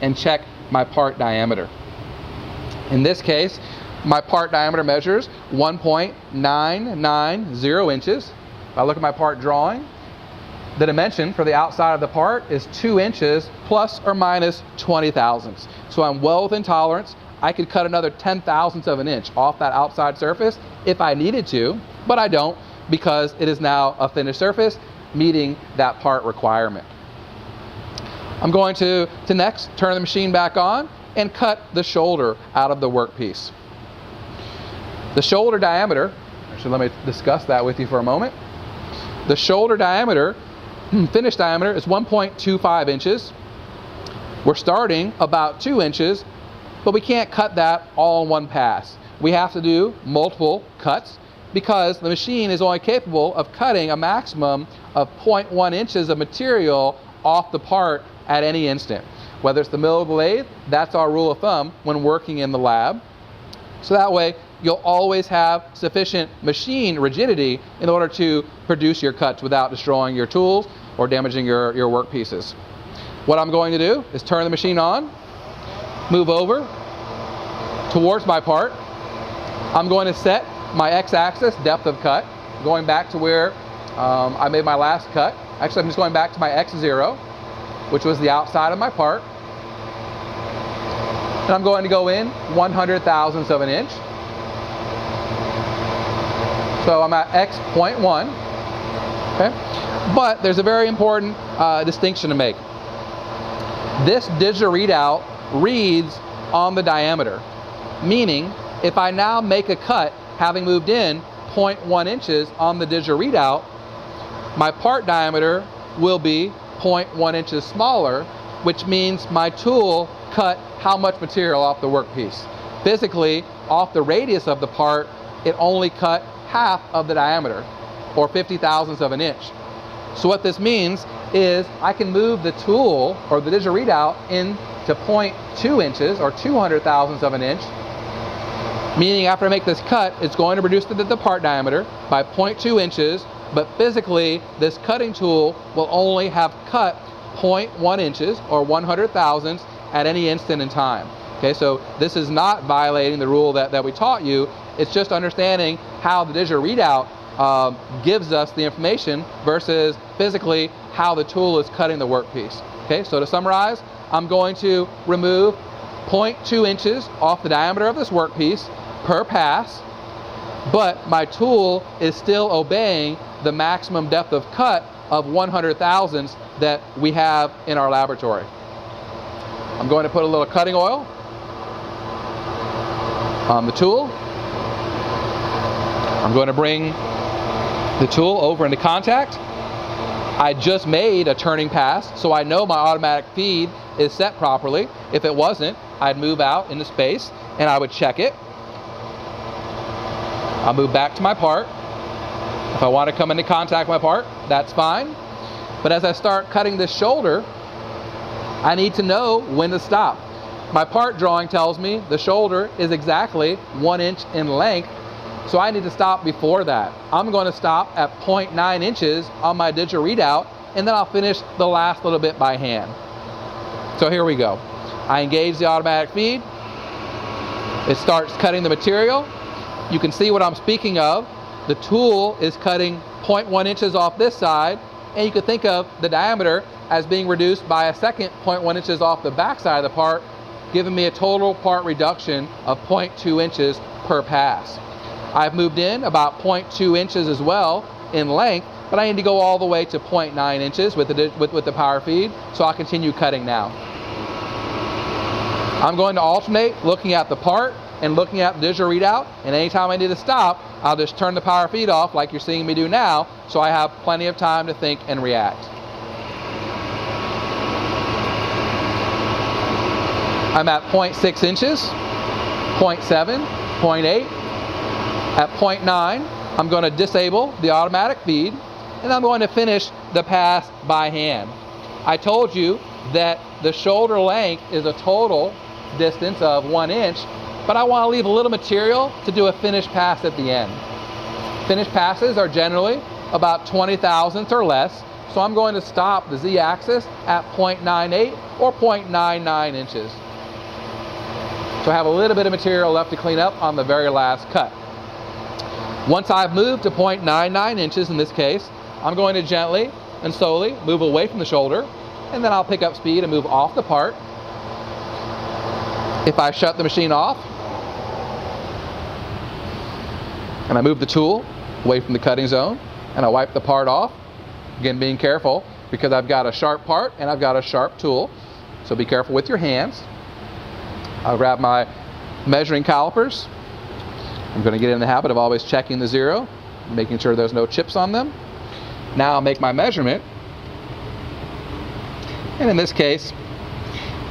and check my part diameter. In this case, my part diameter measures 1.990 inches. If I look at my part drawing, the dimension for the outside of the part is 2 inches plus or minus 20 thousandths. So I'm well within tolerance. I could cut another 10 thousandths of an inch off that outside surface if I needed to, but I don't because it is now a finished surface meeting that part requirement. I'm going to next turn the machine back on and cut the shoulder out of the workpiece. The shoulder diameter, actually let me discuss that with you for a moment. The shoulder diameter, finished diameter, is 1.25 inches. We're starting about 2 inches, but we can't cut that all in one pass. We have to do multiple cuts because the machine is only capable of cutting a maximum of 0.1 inches of material off the part at any instant. Whether it's the middle of the lathe, that's our rule of thumb when working in the lab. So that way, you'll always have sufficient machine rigidity in order to produce your cuts without destroying your tools or damaging your work pieces. What I'm going to do is turn the machine on, move over towards my part. I'm going to set my x-axis depth of cut, going back to where I made my last cut. Actually, I'm just going back to my x0, which was the outside of my part. And I'm going to go in 100 thousandths of an inch. So I'm at x.1. Okay? But there's a very important distinction to make. This digital readout reads on the diameter, meaning if I now make a cut having moved in 0.1 inches on the digital readout, my part diameter will be 0.1 inches smaller, which means my tool cut how much material off the workpiece. Physically, off the radius of the part, it only cut half of the diameter, or 50 thousandths of an inch. So what this means is I can move the tool, or the digital readout, into 0.2 inches, or 200 thousandths of an inch, meaning after I make this cut, it's going to reduce the part diameter by 0.2 inches, but physically, this cutting tool will only have cut 0.1 inches, or 100 thousandths, at any instant in time. Okay, so this is not violating the rule that we taught you. It's just understanding how the digital readout gives us the information versus physically how the tool is cutting the workpiece. Okay, so to summarize, I'm going to remove 0.2 inches off the diameter of this workpiece per pass, but my tool is still obeying the maximum depth of cut of 100 thousandths that we have in our laboratory. I'm going to put a little cutting oil on the tool. I'm going to bring the tool over into contact. I just made a turning pass, so I know my automatic feed is set properly. If it wasn't, I'd move out into space and I would check it. I'll move back to my part. If I want to come into contact with my part, that's fine. But as I start cutting this shoulder, I need to know when to stop. My part drawing tells me the shoulder is exactly 1 inch in length, so I need to stop before that. I'm going to stop at 0.9 inches on my digital readout, and then I'll finish the last little bit by hand. So here we go. I engage the automatic feed. It starts cutting the material. You can see what I'm speaking of. The tool is cutting 0.1 inches off this side, and you could think of the diameter as being reduced by a second 0.1 inches off the back side of the part, giving me a total part reduction of 0.2 inches per pass. I've moved in about 0.2 inches as well in length, but I need to go all the way to 0.9 inches with the power feed, so I'll continue cutting now. I'm going to alternate looking at the part and looking at the digital readout, and anytime I need to stop, I'll just turn the power feed off like you're seeing me do now, so I have plenty of time to think and react. I'm at 0.6 inches, 0.7, 0.8. At 0.9, I'm going to disable the automatic feed, and I'm going to finish the pass by hand. I told you that the shoulder length is a total distance of 1 inch, but I want to leave a little material to do a finished pass at the end. Finished passes are generally about 20 thousandths or less, so I'm going to stop the z-axis at 0.98 or 0.99 inches. So I have a little bit of material left to clean up on the very last cut. Once I've moved to 0.99 inches in this case, I'm going to gently and slowly move away from the shoulder, and then I'll pick up speed and move off the part. If I shut the machine off and I move the tool away from the cutting zone and I wipe the part off, again being careful because I've got a sharp part and I've got a sharp tool, so be careful with your hands. I'll grab my measuring calipers. I'm going to get in the habit of always checking the zero, making sure there's no chips on them. Now I'll make my measurement, and in this case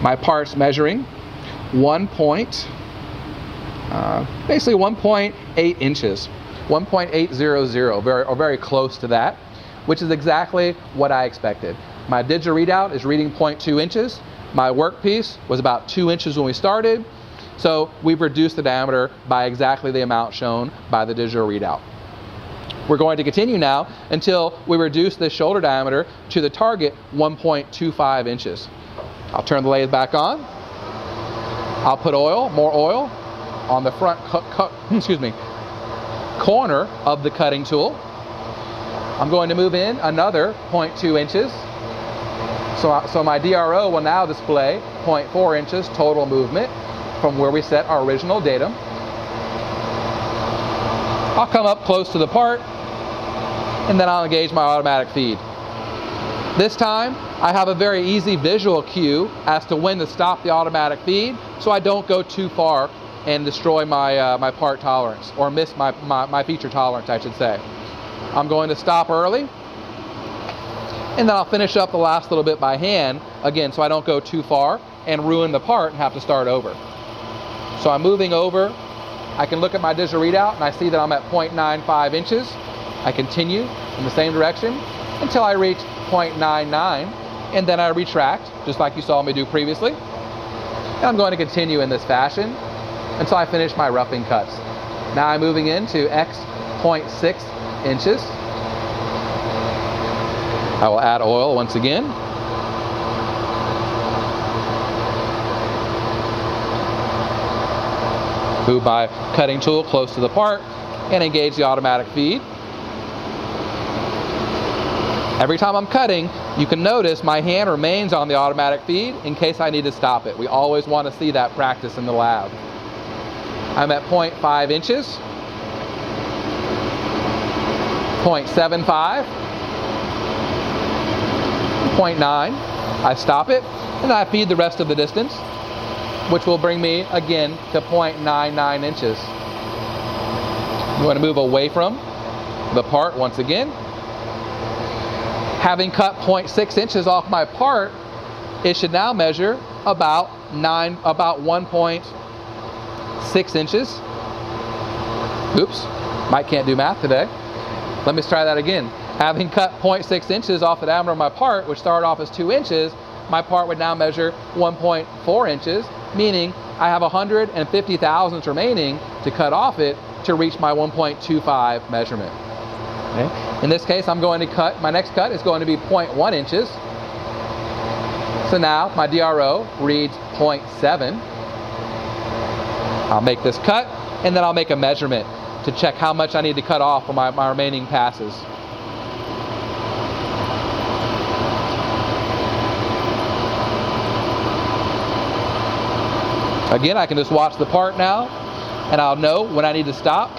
my part's measuring basically 1.8 inches, 1.800, very close to that, which is exactly what I expected. My digital readout is reading 0.2 inches. My workpiece was about 2 inches when we started, so we've reduced the diameter by exactly the amount shown by the digital readout. We're going to continue now until we reduce this shoulder diameter to the target 1.25 inches. I'll turn the lathe back on. I'll put more oil on the front corner of the cutting tool. I'm going to move in another 0.2 inches. So my DRO will now display 0.4 inches total movement from where we set our original datum. I'll come up close to the part, and then I'll engage my automatic feed. This time, I have a very easy visual cue as to when to stop the automatic feed, so I don't go too far and destroy my part tolerance, or miss my feature tolerance, I should say. I'm going to stop early, and then I'll finish up the last little bit by hand, again, so I don't go too far and ruin the part and have to start over. So I'm moving over. I can look at my digital readout, and I see that I'm at 0.95 inches. I continue in the same direction until I reach 0.99, and then I retract, just like you saw me do previously. And I'm going to continue in this fashion until I finish my roughing cuts. Now I'm moving into X 0.6 inches. I will add oil once again. Move my cutting tool close to the part and engage the automatic feed. Every time I'm cutting, you can notice my hand remains on the automatic feed in case I need to stop it. We always want to see that practice in the lab. I'm at 0.5 inches, 0.75, 0.9. I stop it, and I feed the rest of the distance, which will bring me again to 0.99 inches. I'm going to move away from the part once again. Having cut 0.6 inches off my part, it should now measure about 1.6 inches. Oops, Mike can't do math today. Let me try that again. Having cut 0.6 inches off the diameter of my part, which started off as 2 inches, my part would now measure 1.4 inches, meaning I have 150 thousandths remaining to cut off it to reach my 1.25 measurement. Okay. In this case, I'm going to cut, my next cut is going to be 0.1 inches. So now my DRO reads 0.7. I'll make this cut, and then I'll make a measurement to check how much I need to cut off for my remaining passes. Again, I can just watch the part now, and I'll know when I need to stop,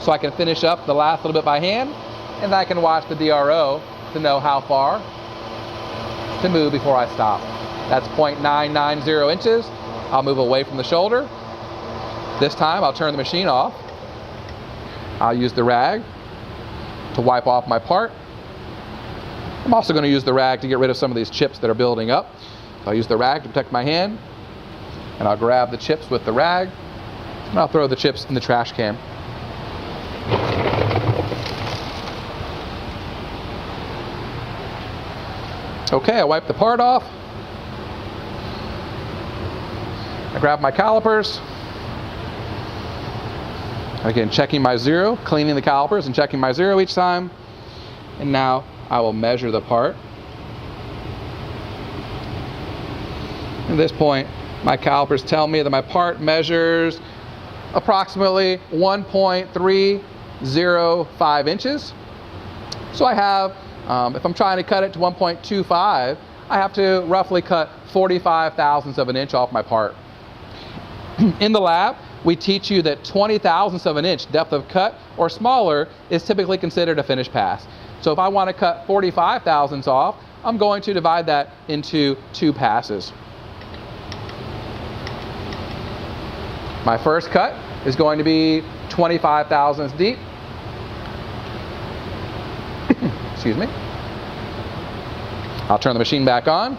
so I can finish up the last little bit by hand, and I can watch the DRO to know how far to move before I stop. That's 0.990 inches. I'll move away from the shoulder. This time I'll turn the machine off. I'll use the rag to wipe off my part. I'm also going to use the rag to get rid of some of these chips that are building up. I'll use the rag to protect my hand, and I'll grab the chips with the rag, and I'll throw the chips in the trash can. Okay, I wipe the part off. I grab my calipers. Again, checking my zero, cleaning the calipers and checking my zero each time. And now I will measure the part. At this point, My calipers tell me that my part measures approximately 1.305 inches. So I have, if I'm trying to cut it to 1.25, I have to roughly cut 45 thousandths of an inch off my part. In the lab, we teach you that 20 thousandths of an inch depth of cut or smaller is typically considered a finished pass. So if I want to cut 45 thousandths off, I'm going to divide that into 2 passes. My first cut is going to be 25 thousandths deep. Excuse me. I'll turn the machine back on.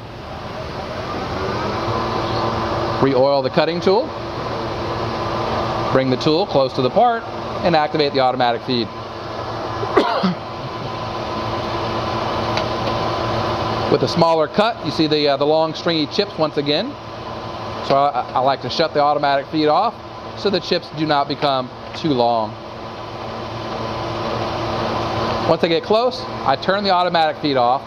Re-oil the cutting tool. Bring the tool close to the part and activate the automatic feed. With a smaller cut, you see the long stringy chips once again. So I like to shut the automatic feed off so the chips do not become too long. Once I get close, I turn the automatic feed off,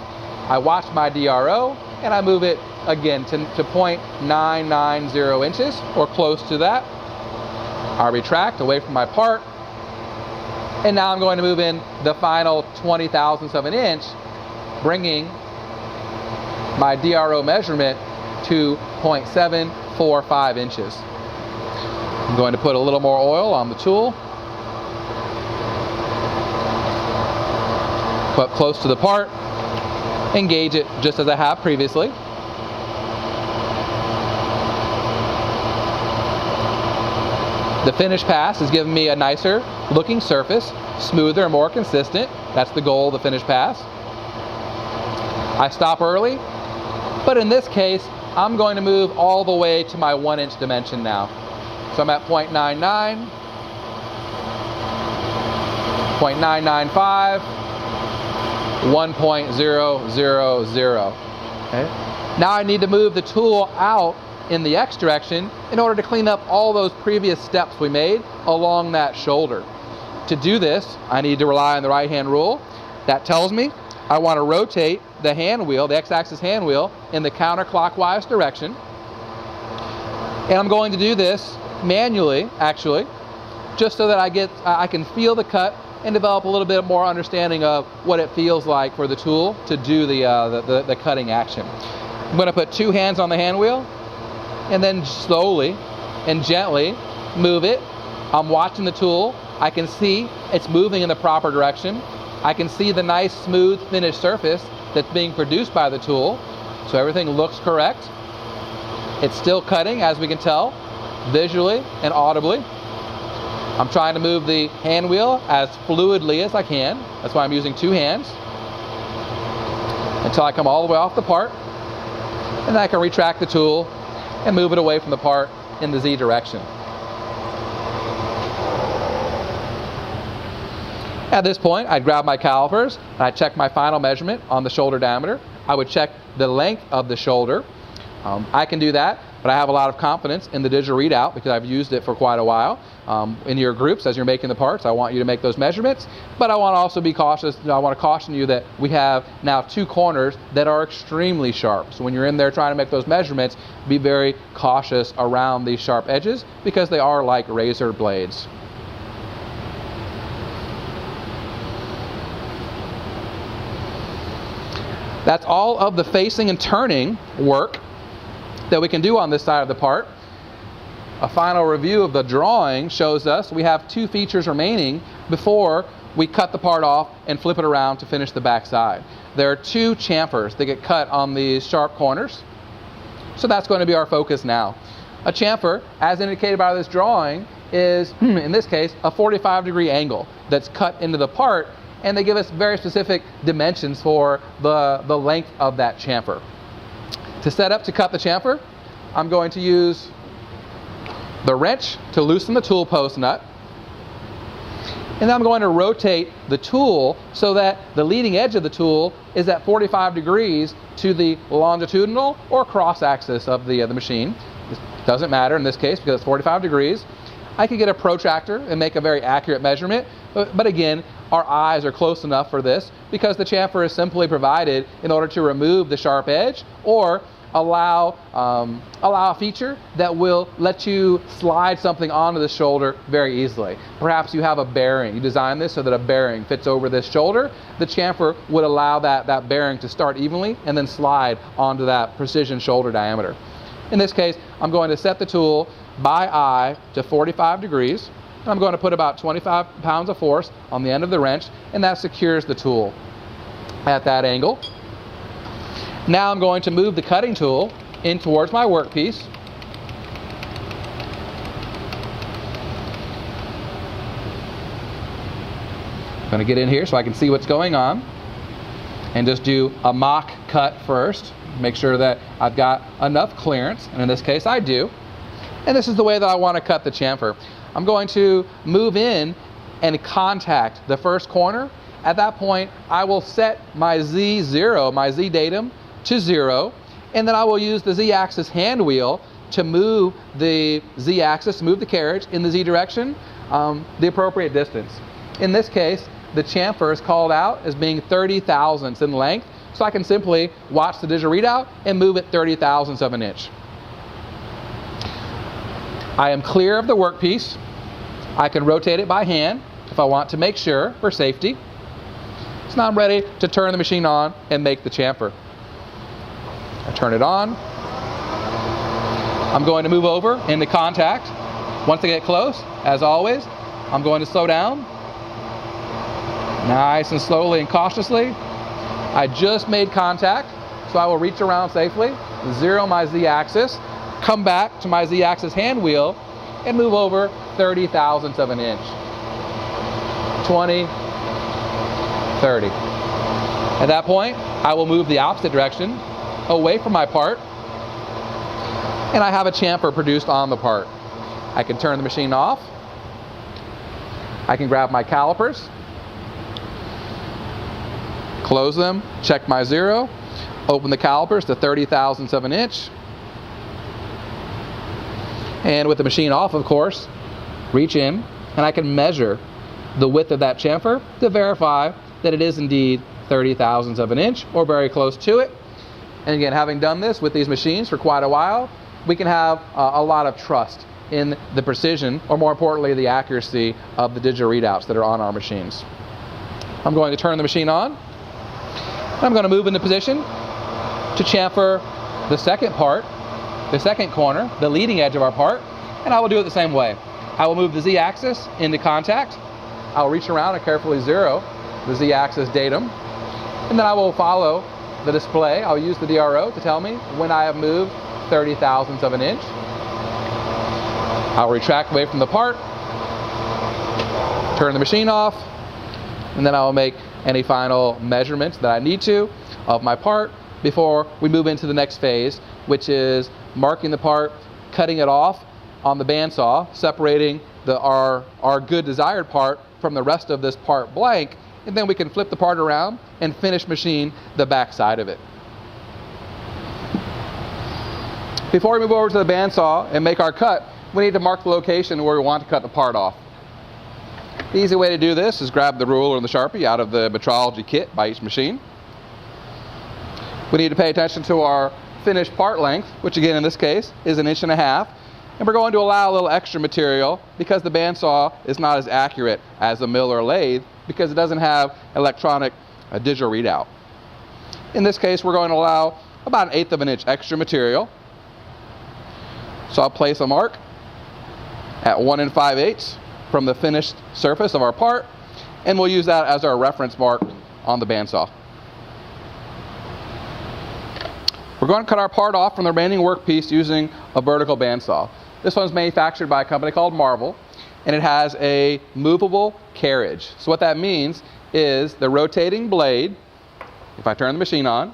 I watch my DRO, and I move it again to 0.990 inches or close to that. I retract away from my part, and now I'm going to move in the final 20 thousandths of an inch, bringing my DRO measurement to 0.745 inches. I'm going to put a little more oil on the tool, put close to the part, engage it just as I have previously. The finished pass has given me a nicer looking surface, smoother and more consistent. That's the goal of the finished pass. I stop early, but in this case, I'm going to move all the way to my 1 inch dimension now. So I'm at 0.99, 0.995, 1.000. Okay. Now I need to move the tool out in the X direction in order to clean up all those previous steps we made along that shoulder. To do this, I need to rely on the right-hand rule. That tells me I want to rotate the hand wheel, the X-axis hand wheel, in the counterclockwise direction. And I'm going to do this manually, actually, just so that I can feel the cut and develop a little bit more understanding of what it feels like for the tool to do the cutting action. I'm going to put 2 hands on the hand wheel and then slowly and gently move it. I'm watching the tool. I can see it's moving in the proper direction. I can see the nice, smooth, finished surface that's being produced by the tool. So everything looks correct. It's still cutting, as we can tell, visually and audibly. I'm trying to move the hand wheel as fluidly as I can. That's why I'm using 2 hands. Until I come all the way off the part. And then I can retract the tool and move it away from the part in the Z direction. At this point, I'd grab my calipers and I'd check my final measurement on the shoulder diameter. I would check the length of the shoulder. I can do that, but I have a lot of confidence in the digital readout because I've used it for quite a while. In your groups, as you're making the parts, I want you to make those measurements, but I want to also be cautious. I want to caution you that we have now 2 corners that are extremely sharp. So when you're in there trying to make those measurements, be very cautious around these sharp edges because they are like razor blades. That's all of the facing and turning work that we can do on this side of the part. A final review of the drawing shows us we have 2 features remaining before we cut the part off and flip it around to finish the back side. There are 2 chamfers that get cut on these sharp corners. So that's going to be our focus now. A chamfer, as indicated by this drawing, is, in this case, a 45-degree angle that's cut into the part, and they give us very specific dimensions for the length of that chamfer. To set up to cut the chamfer, I'm going to use the wrench to loosen the tool post nut, and then I'm going to rotate the tool so that the leading edge of the tool is at 45 degrees to the longitudinal or cross axis of the machine. This doesn't matter in this case because it's 45 degrees. I could get a protractor and make a very accurate measurement, but again, our eyes are close enough for this because the chamfer is simply provided in order to remove the sharp edge or allow a feature that will let you slide something onto the shoulder very easily. Perhaps you have a bearing. You design this so that a bearing fits over this shoulder. The chamfer would allow that bearing to start evenly and then slide onto that precision shoulder diameter. In this case, I'm going to set the tool by eye to 45 degrees. I'm going to put about 25 pounds of force on the end of the wrench, and that secures the tool at that angle. Now I'm going to move the cutting tool in towards my workpiece. I'm going to get in here so I can see what's going on and just do a mock cut first. Make sure that I've got enough clearance, and in this case I do. And this is the way that I want to cut the chamfer. I'm going to move in and contact the first corner. At that point, I will set my Z0, my Z datum, to 0, and then I will use the Z-axis hand wheel to move the Z-axis, move the carriage in the Z direction, the appropriate distance. In this case, the chamfer is called out as being 30 thousandths in length, so I can simply watch the digital readout and move it 30 thousandths of an inch. I am clear of the workpiece. I can rotate it by hand if I want to make sure for safety. So now I'm ready to turn the machine on and make the chamfer. I turn it on. I'm going to move over into contact. Once I get close, as always, I'm going to slow down. Nice and slowly and cautiously. I just made contact, so I will reach around safely, zero my Z-axis, come back to my Z-axis hand wheel, and move over 30 thousandths of an inch. 20, 30. At that point, I will move the opposite direction, away from my part, and I have a chamfer produced on the part. I can turn the machine off. I can grab my calipers, close them, check my zero, open the calipers to 30 thousandths of an inch, and with the machine off, of course, reach in, and I can measure the width of that chamfer to verify that it is indeed 30 thousandths of an inch or very close to it. And again, having done this with these machines for quite a while, we can have a lot of trust in the precision, or more importantly, the accuracy of the digital readouts that are on our machines. I'm going to turn the machine on. I'm going to move into position to chamfer the second part, the second corner, the leading edge of our part, and I will do it the same way. I will move the Z-axis into contact. I will reach around and carefully zero the Z-axis datum, and then I will follow the display. I'll use the DRO to tell me when I have moved 30 thousandths of an inch. I'll retract away from the part, turn the machine off, and then I will make any final measurements that I need to of my part before we move into the next phase, which is marking the part, cutting it off on the bandsaw, separating our good desired part from the rest of this part blank, and then we can flip the part around and finish machine the back side of it. Before we move over to the bandsaw and make our cut, we need to mark the location where we want to cut the part off. The easy way to do this is grab the ruler and the Sharpie out of the metrology kit by each machine. We need to pay attention to our finished part length, which again in this case is 1.5 inches, and we're going to allow a little extra material because the bandsaw is not as accurate as a mill or lathe because it doesn't have electronic digital readout. In this case, we're going to allow about 1/8 of an inch extra material. So I'll place a mark at 1 5/8 from the finished surface of our part, and we'll use that as our reference mark on the bandsaw. We're going to cut our part off from the remaining workpiece using a vertical bandsaw. This one's manufactured by a company called Marvel, and it has a movable carriage. So what that means is the rotating blade, if I turn the machine on,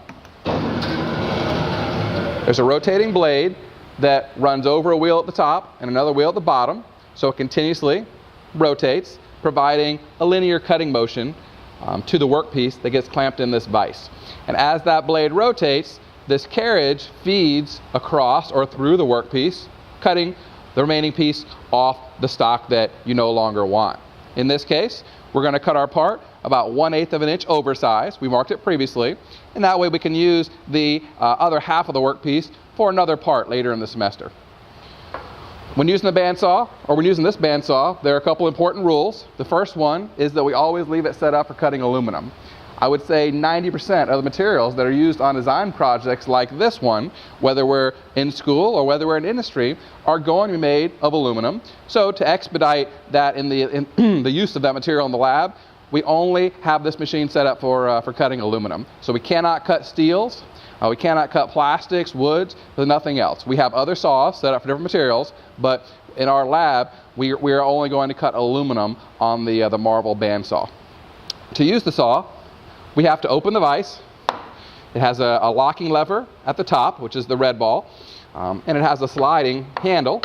there's a rotating blade that runs over a wheel at the top and another wheel at the bottom, so it continuously rotates, providing a linear cutting motion to the workpiece that gets clamped in this vise. And as that blade rotates, this carriage feeds across or through the workpiece, cutting the remaining piece off the stock that you no longer want. In this case, we're going to cut our part about 1/8 of an inch oversized. We marked it previously, and that way we can use the other half of the workpiece for another part later in the semester. When using the bandsaw, or when using this bandsaw, there are a couple important rules. The first one is that we always leave it set up for cutting aluminum. I would say 90% of the materials that are used on design projects like this one, whether we're in school or whether we're in industry, are going to be made of aluminum. So to expedite that in the use of that material in the lab, we only have this machine set up for cutting aluminum. So we cannot cut steels, we cannot cut plastics, woods, there's nothing else. We have other saws set up for different materials, but in our lab, we are only going to cut aluminum on the Marvel bandsaw. To use the saw, we have to open the vise. It has a locking lever at the top, which is the red ball, and it has a sliding handle.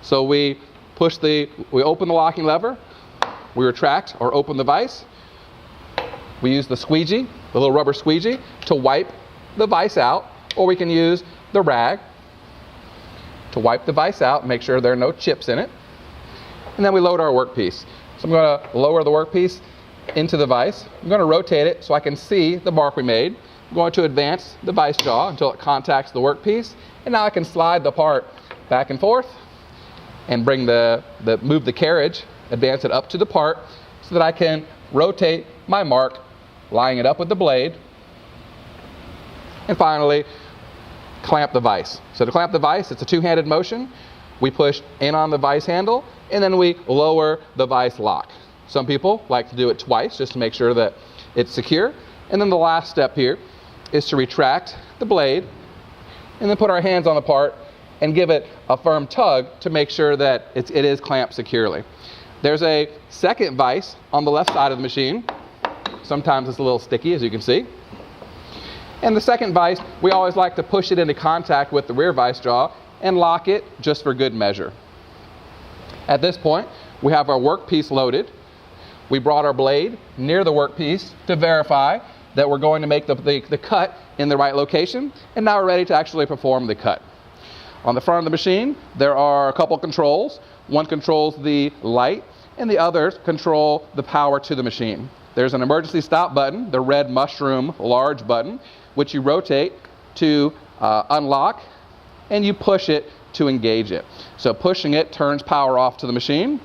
So we open the locking lever, we retract or open the vise. We use the squeegee, the little rubber squeegee, to wipe the vise out, or we can use the rag to wipe the vise out, make sure there are no chips in it. And then we load our workpiece. So I'm going to lower the workpiece into the vise. I'm going to rotate it so I can see the mark we made. I'm going to advance the vise jaw until it contacts the workpiece, and now I can slide the part back and forth and bring move the carriage, advance it up to the part so that I can rotate my mark, lining it up with the blade, and finally clamp the vise. So to clamp the vise, it's a two-handed motion. We push in on the vise handle, and then we lower the vise lock. Some people like to do it twice just to make sure that it's secure. And then the last step here is to retract the blade and then put our hands on the part and give it a firm tug to make sure that it is clamped securely. There's a second vise on the left side of the machine. Sometimes it's a little sticky, as you can see. And the second vise, we always like to push it into contact with the rear vise jaw and lock it just for good measure. At this point, we have our workpiece loaded. We brought our blade near the workpiece to verify that we're going to make the cut in the right location, and now we're ready to actually perform the cut. On the front of the machine, there are a couple controls. One controls the light, and the others control the power to the machine. There's an emergency stop button, the red mushroom large button, which you rotate to unlock, and you push it to engage it. So pushing it turns power off to the machine.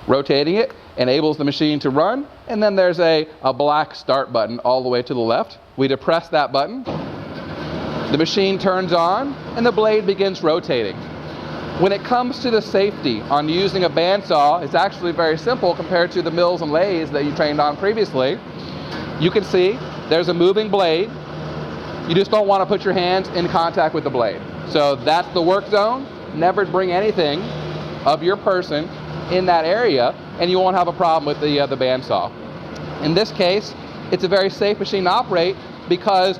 Rotating it enables the machine to run, and then there's a black start button all the way to the left. We depress that button, the machine turns on, and the blade begins rotating. When it comes to the safety on using a bandsaw, it's actually very simple compared to the mills and lathes that you trained on previously. You can see there's a moving blade. You just don't want to put your hands in contact with the blade. So that's the work zone. Never bring anything of your person in that area, and you won't have a problem with the bandsaw. In this case, it's a very safe machine to operate because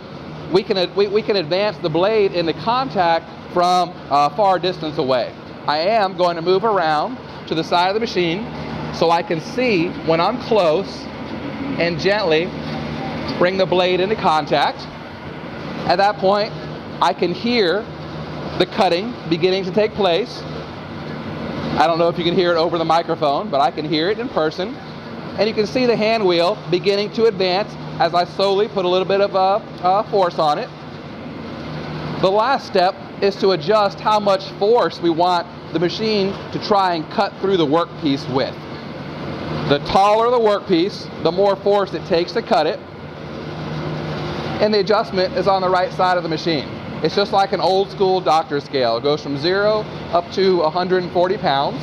we can advance the blade into contact from a far distance away. I am going to move around to the side of the machine so I can see when I'm close and gently bring the blade into contact. At that point, I can hear the cutting beginning to take place. I don't know if you can hear it over the microphone, but I can hear it in person. And you can see the hand wheel beginning to advance as I slowly put a little bit of force on it. The last step is to adjust how much force we want the machine to try and cut through the workpiece with. The taller the workpiece, the more force it takes to cut it. And the adjustment is on the right side of the machine. It's just like an old school doctor scale. It goes from 0 up to 140 pounds.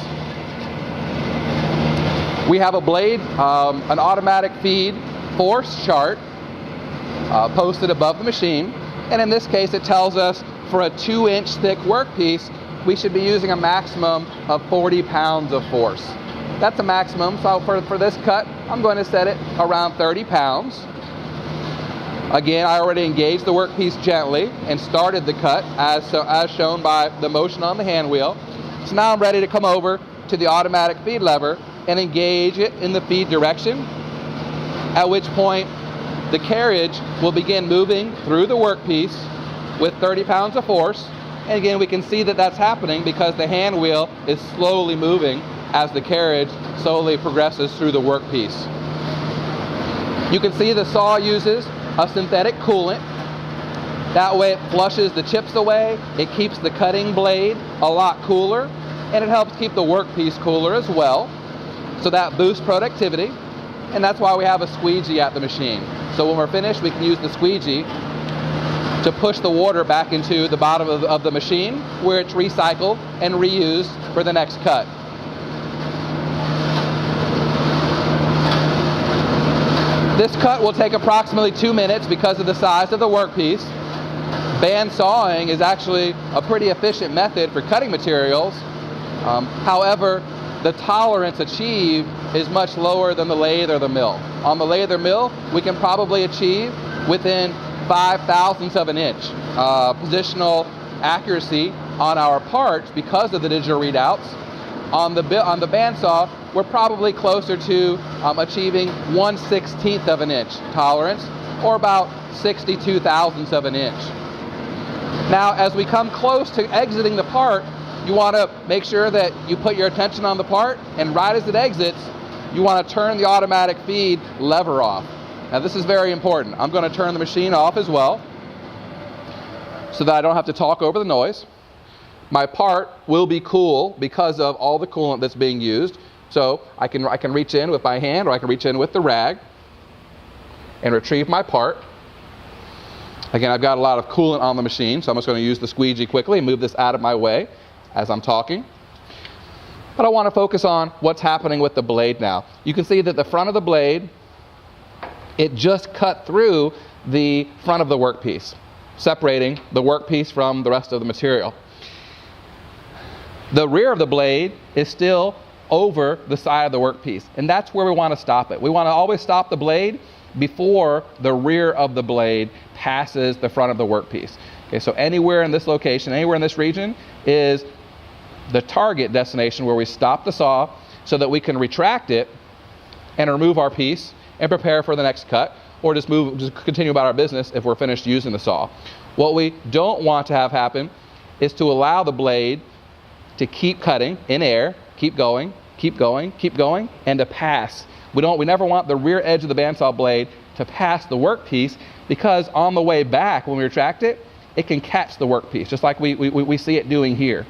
We have a blade, an automatic feed force chart posted above the machine. And in this case, it tells us for a 2-inch thick workpiece, we should be using a maximum of 40 pounds of force. That's a maximum. So for this cut, I'm going to set it around 30 pounds. Again, I already engaged the workpiece gently and started the cut as shown by the motion on the hand wheel. So now I'm ready to come over to the automatic feed lever and engage it in the feed direction, at which point the carriage will begin moving through the workpiece with 30 pounds of force. And again, we can see that that's happening because the hand wheel is slowly moving as the carriage slowly progresses through the workpiece. You can see the saw uses a synthetic coolant. That way it flushes the chips away, it keeps the cutting blade a lot cooler, and it helps keep the workpiece cooler as well. So that boosts productivity, and that's why we have a squeegee at the machine. So when we're finished, we can use the squeegee to push the water back into the bottom of the machine, where it's recycled and reused for the next cut. This cut will take approximately 2 minutes because of the size of the workpiece. Band sawing is actually a pretty efficient method for cutting materials. However, the tolerance achieved is much lower than the lathe or the mill. On the lathe or mill, we can probably achieve within 5/1000ths of an inch positional accuracy on our parts because of the digital readouts. On the bandsaw, we're probably closer to achieving 1/16th of an inch tolerance, or about 62/1000ths of an inch. Now, as we come close to exiting the part, you want to make sure that you put your attention on the part, and right as it exits, you want to turn the automatic feed lever off. Now, this is very important. I'm going to turn the machine off as well, so that I don't have to talk over the noise. My part will be cool because of all the coolant that's being used. So I can reach in with my hand, or I can reach in with the rag and retrieve my part. Again, I've got a lot of coolant on the machine, so I'm just going to use the squeegee quickly and move this out of my way as I'm talking. But I want to focus on what's happening with the blade now. You can see that the front of the blade, it just cut through the front of the workpiece, separating the workpiece from the rest of the material. The rear of the blade is still over the side of the workpiece, and that's where we want to stop it. We want to always stop the blade before the rear of the blade passes the front of the workpiece. Okay, so anywhere in this location, anywhere in this region is the target destination where we stop the saw so that we can retract it and remove our piece and prepare for the next cut, or just continue about our business if we're finished using the saw. What we don't want to have happen is to allow the blade to keep cutting in air, keep going, keep going, keep going, and to pass. We never want the rear edge of the bandsaw blade to pass the workpiece, because on the way back, when we retract it, it can catch the workpiece, just like we see it doing here.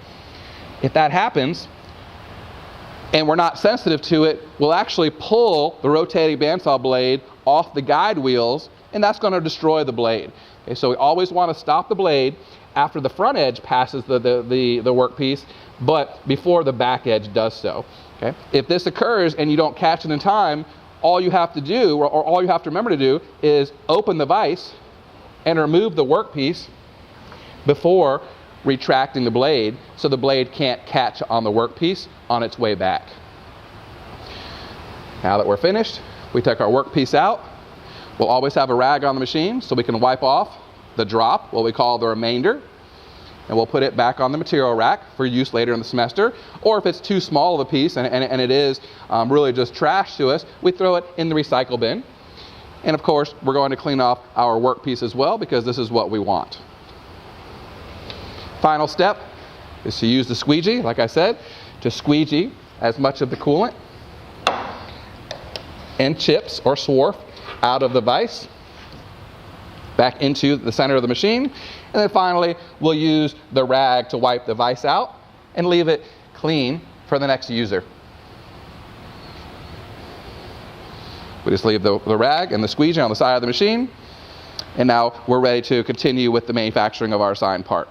If that happens, and we're not sensitive to it, we'll actually pull the rotating bandsaw blade off the guide wheels, and that's going to destroy the blade. Okay, so we always want to stop the blade after the front edge passes the workpiece, but before the back edge does so. Okay? If this occurs and you don't catch it in time, all you have to do, or all you have to remember to do, is open the vise and remove the workpiece before retracting the blade, so the blade can't catch on the workpiece on its way back. Now that we're finished, we take our workpiece out. We'll always have a rag on the machine so we can wipe off the drop, what we call the remainder, and we'll put it back on the material rack for use later in the semester. Or if it's too small of a piece and it is really just trash to us, we throw it in the recycle bin. And of course, we're going to clean off our workpiece as well, because this is what we want. Final step is to use the squeegee, like I said, to squeegee as much of the coolant and chips or swarf out of the vise back into the center of the machine. And then finally, we'll use the rag to wipe the vise out and leave it clean for the next user. We just leave the rag and the squeegee on the side of the machine, and now we're ready to continue with the manufacturing of our assigned part.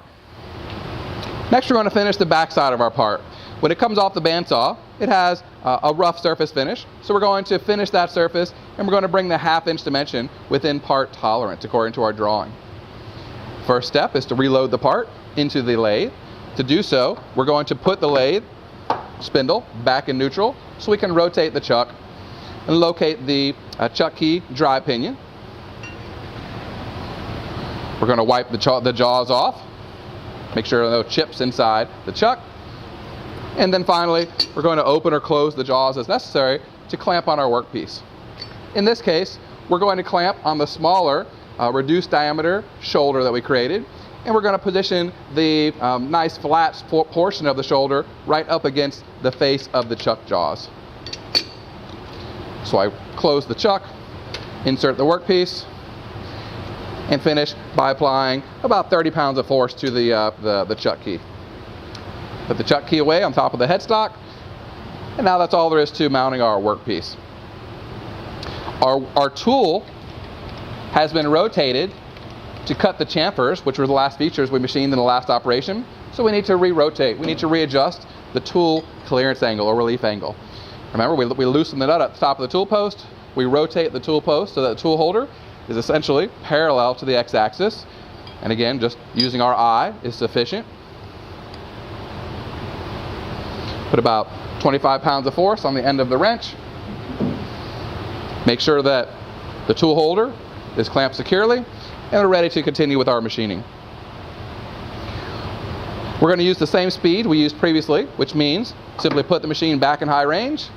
Next, we're going to finish the back side of our part. When it comes off the bandsaw, it has a rough surface finish, so we're going to finish that surface, and we're going to bring the 1/2 inch dimension within part tolerance according to our drawing. First step is to reload the part into the lathe. To do so, we're going to put the lathe spindle back in neutral so we can rotate the chuck and locate the chuck key drive pinion. We're going to wipe the jaws off, make sure there are no chips inside the chuck, and then finally we're going to open or close the jaws as necessary to clamp on our workpiece. In this case, we're going to clamp on the smaller reduced diameter shoulder that we created, and we're going to position the nice flat portion of the shoulder right up against the face of the chuck jaws. So I close the chuck, insert the workpiece, and finish by applying about 30 pounds of force to the chuck key. Put the chuck key away on top of the headstock, and now that's all there is to mounting our workpiece. Our tool has been rotated to cut the chamfers, which were the last features we machined in the last operation. So we need to re-rotate. We need to readjust the tool clearance angle or relief angle. Remember, we loosen the nut at the top of the tool post. We rotate the tool post so that the tool holder is essentially parallel to the x-axis. And again, just using our eye is sufficient. Put about 25 pounds of force on the end of the wrench. Make sure that the tool holder is clamped securely, and we're ready to continue with our machining. We're going to use the same speed we used previously, which means simply put the machine back in high range,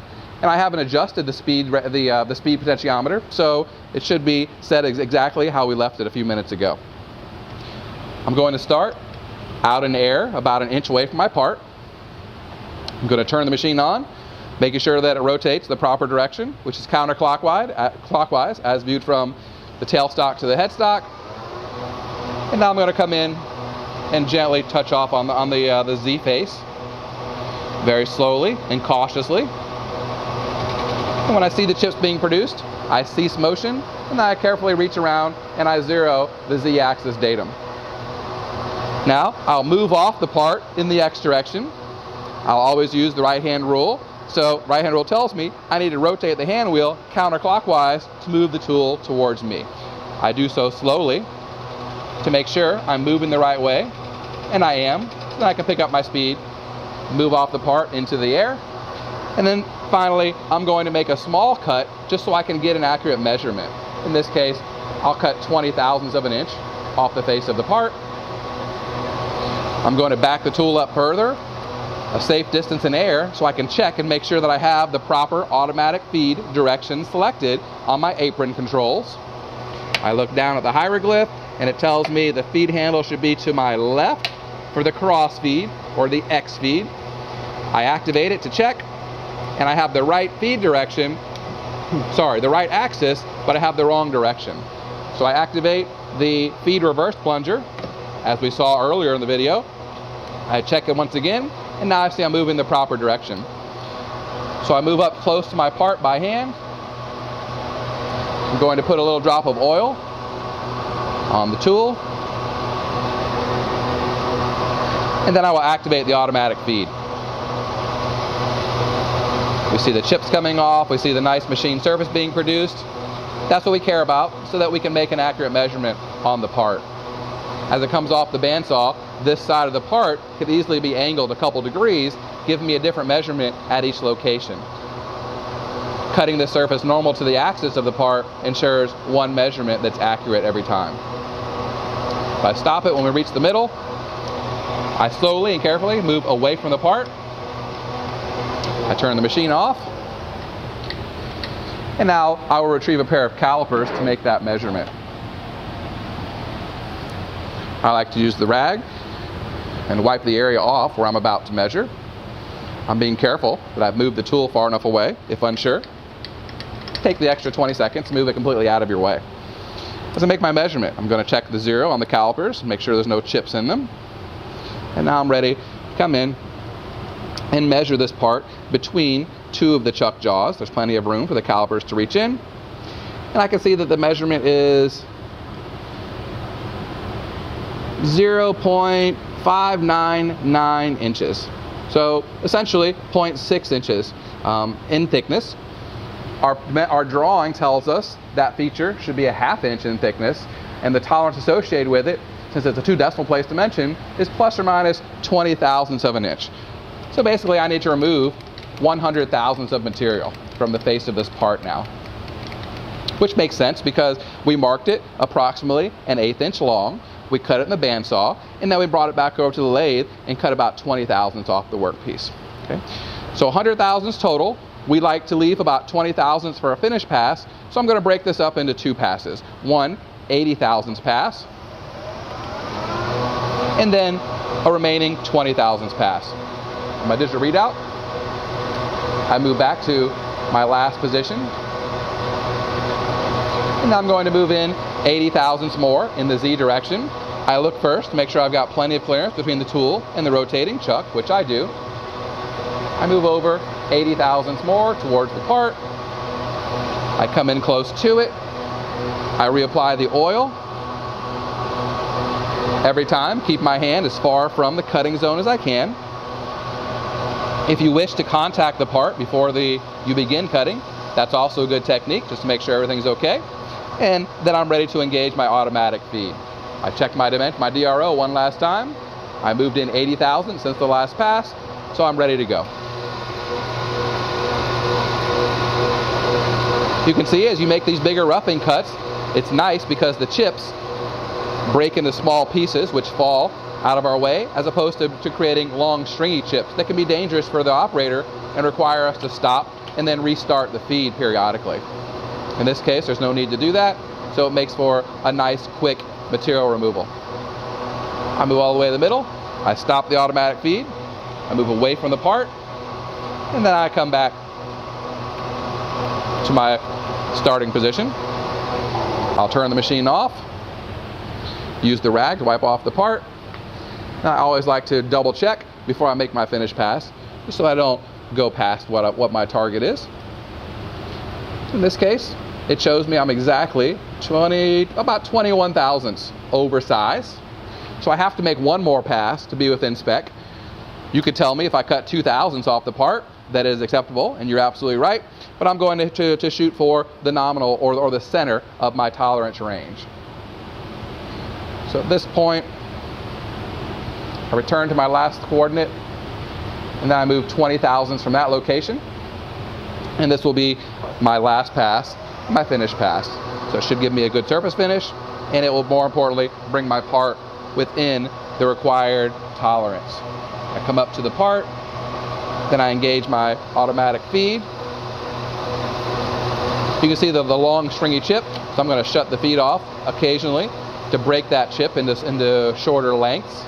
and I haven't adjusted the speed potentiometer, so it should be set exactly how we left it a few minutes ago. I'm going to start out in air about an inch away from my part. I'm going to turn the machine on, making sure that it rotates the proper direction, which is counterclockwise as viewed from the tailstock to the headstock. And now I'm going to come in and gently touch off on the Z face, very slowly and cautiously. And when I see the chips being produced, I cease motion, and then I carefully reach around and I zero the Z-axis datum. Now I'll move off the part in the X direction. I'll always use the right-hand rule. So right-hand rule tells me I need to rotate the hand wheel counterclockwise to move the tool towards me. I do so slowly to make sure I'm moving the right way, and I am. Then I can pick up my speed, move off the part into the air, and then finally I'm going to make a small cut just so I can get an accurate measurement. In this case, I'll cut 20 thousandths of an inch off the face of the part. I'm going to back the tool up further, a safe distance in air, so I can check and make sure that I have the proper automatic feed direction selected on my apron controls. I look down at the hieroglyph and it tells me the feed handle should be to my left for the cross feed or the X feed. I activate it to check, and I have the right feed direction, the right axis, but I have the wrong direction. So I activate the feed reverse plunger, as we saw earlier in the video. I check it once again, and now I see I'm moving the proper direction. So I move up close to my part by hand. I'm going to put a little drop of oil on the tool, and then I will activate the automatic feed. We see the chips coming off, we see the nice machine surface being produced. That's what we care about, so that we can make an accurate measurement on the part. As it comes off the bandsaw, this side of the part could easily be angled a couple degrees, giving me a different measurement at each location. Cutting the surface normal to the axis of the part ensures one measurement that's accurate every time. If I stop it when we reach the middle, I slowly and carefully move away from the part. I turn the machine off, and now I will retrieve a pair of calipers to make that measurement. I like to use the rag and wipe the area off where I'm about to measure. I'm being careful that I've moved the tool far enough away. If unsure, take the extra 20 seconds to move it completely out of your way. As I make my measurement, I'm going to check the zero on the calipers, make sure there's no chips in them. And now I'm ready to come in and measure this part between two of the chuck jaws. There's plenty of room for the calipers to reach in. And I can see that the measurement is 0.599 inches. So essentially 0.6 inches in thickness. Our drawing tells us that feature should be a ½ inch in thickness, and the tolerance associated with it, since it's a 2 decimal place dimension, is plus or minus 20 thousandths of an inch. So basically I need to remove 100 thousandths of material from the face of this part now. Which makes sense because we marked it approximately an 1/8 inch long, we cut it in the bandsaw, and then we brought it back over to the lathe and cut about 20 thousandths off the workpiece. Okay? So 100 thousandths total. We like to leave about 20 thousandths for a finish pass, so I'm going to break this up into 2 passes. One 80 thousandths pass, and then a remaining 20 thousandths pass. On my digital readout, I move back to my last position, and now I'm going to move in 80 thousandths more in the Z direction. I look first to make sure I've got plenty of clearance between the tool and the rotating chuck, which I do. I move over 80 thousandths more towards the part. I come in close to it. I reapply the oil. Every time, keep my hand as far from the cutting zone as I can. If you wish to contact the part before you begin cutting, that's also a good technique, just to make sure everything's okay. And then I'm ready to engage my automatic feed. I checked my dimension, my DRO one last time. I moved in 80 thousandths since the last pass, so I'm ready to go. You can see as you make these bigger roughing cuts, it's nice because the chips break into small pieces which fall out of our way, as opposed to creating long stringy chips that can be dangerous for the operator and require us to stop and then restart the feed periodically. In this case, there's no need to do that, so it makes for a nice, quick material removal. I move all the way to the middle, I stop the automatic feed, I move away from the part, and then I come back to my starting position. I'll turn the machine off, use the rag to wipe off the part. Now, I always like to double check before I make my finish pass, just so I don't go past what my target is. In this case, it shows me I'm exactly about 21 thousandths oversized. So I have to make one more pass to be within spec. You could tell me if I cut 2 thousandths off the part, that is acceptable, and you're absolutely right. But I'm going to shoot for the nominal or the center of my tolerance range. So at this point, I return to my last coordinate, and then I move 20 thousandths from that location. And this will be my last pass, my finish pass. So it should give me a good surface finish, and it will, more importantly, bring my part within the required tolerance. I come up to the part, then I engage my automatic feed. You can see the long stringy chip, so I'm going to shut the feed off occasionally to break that chip into shorter lengths.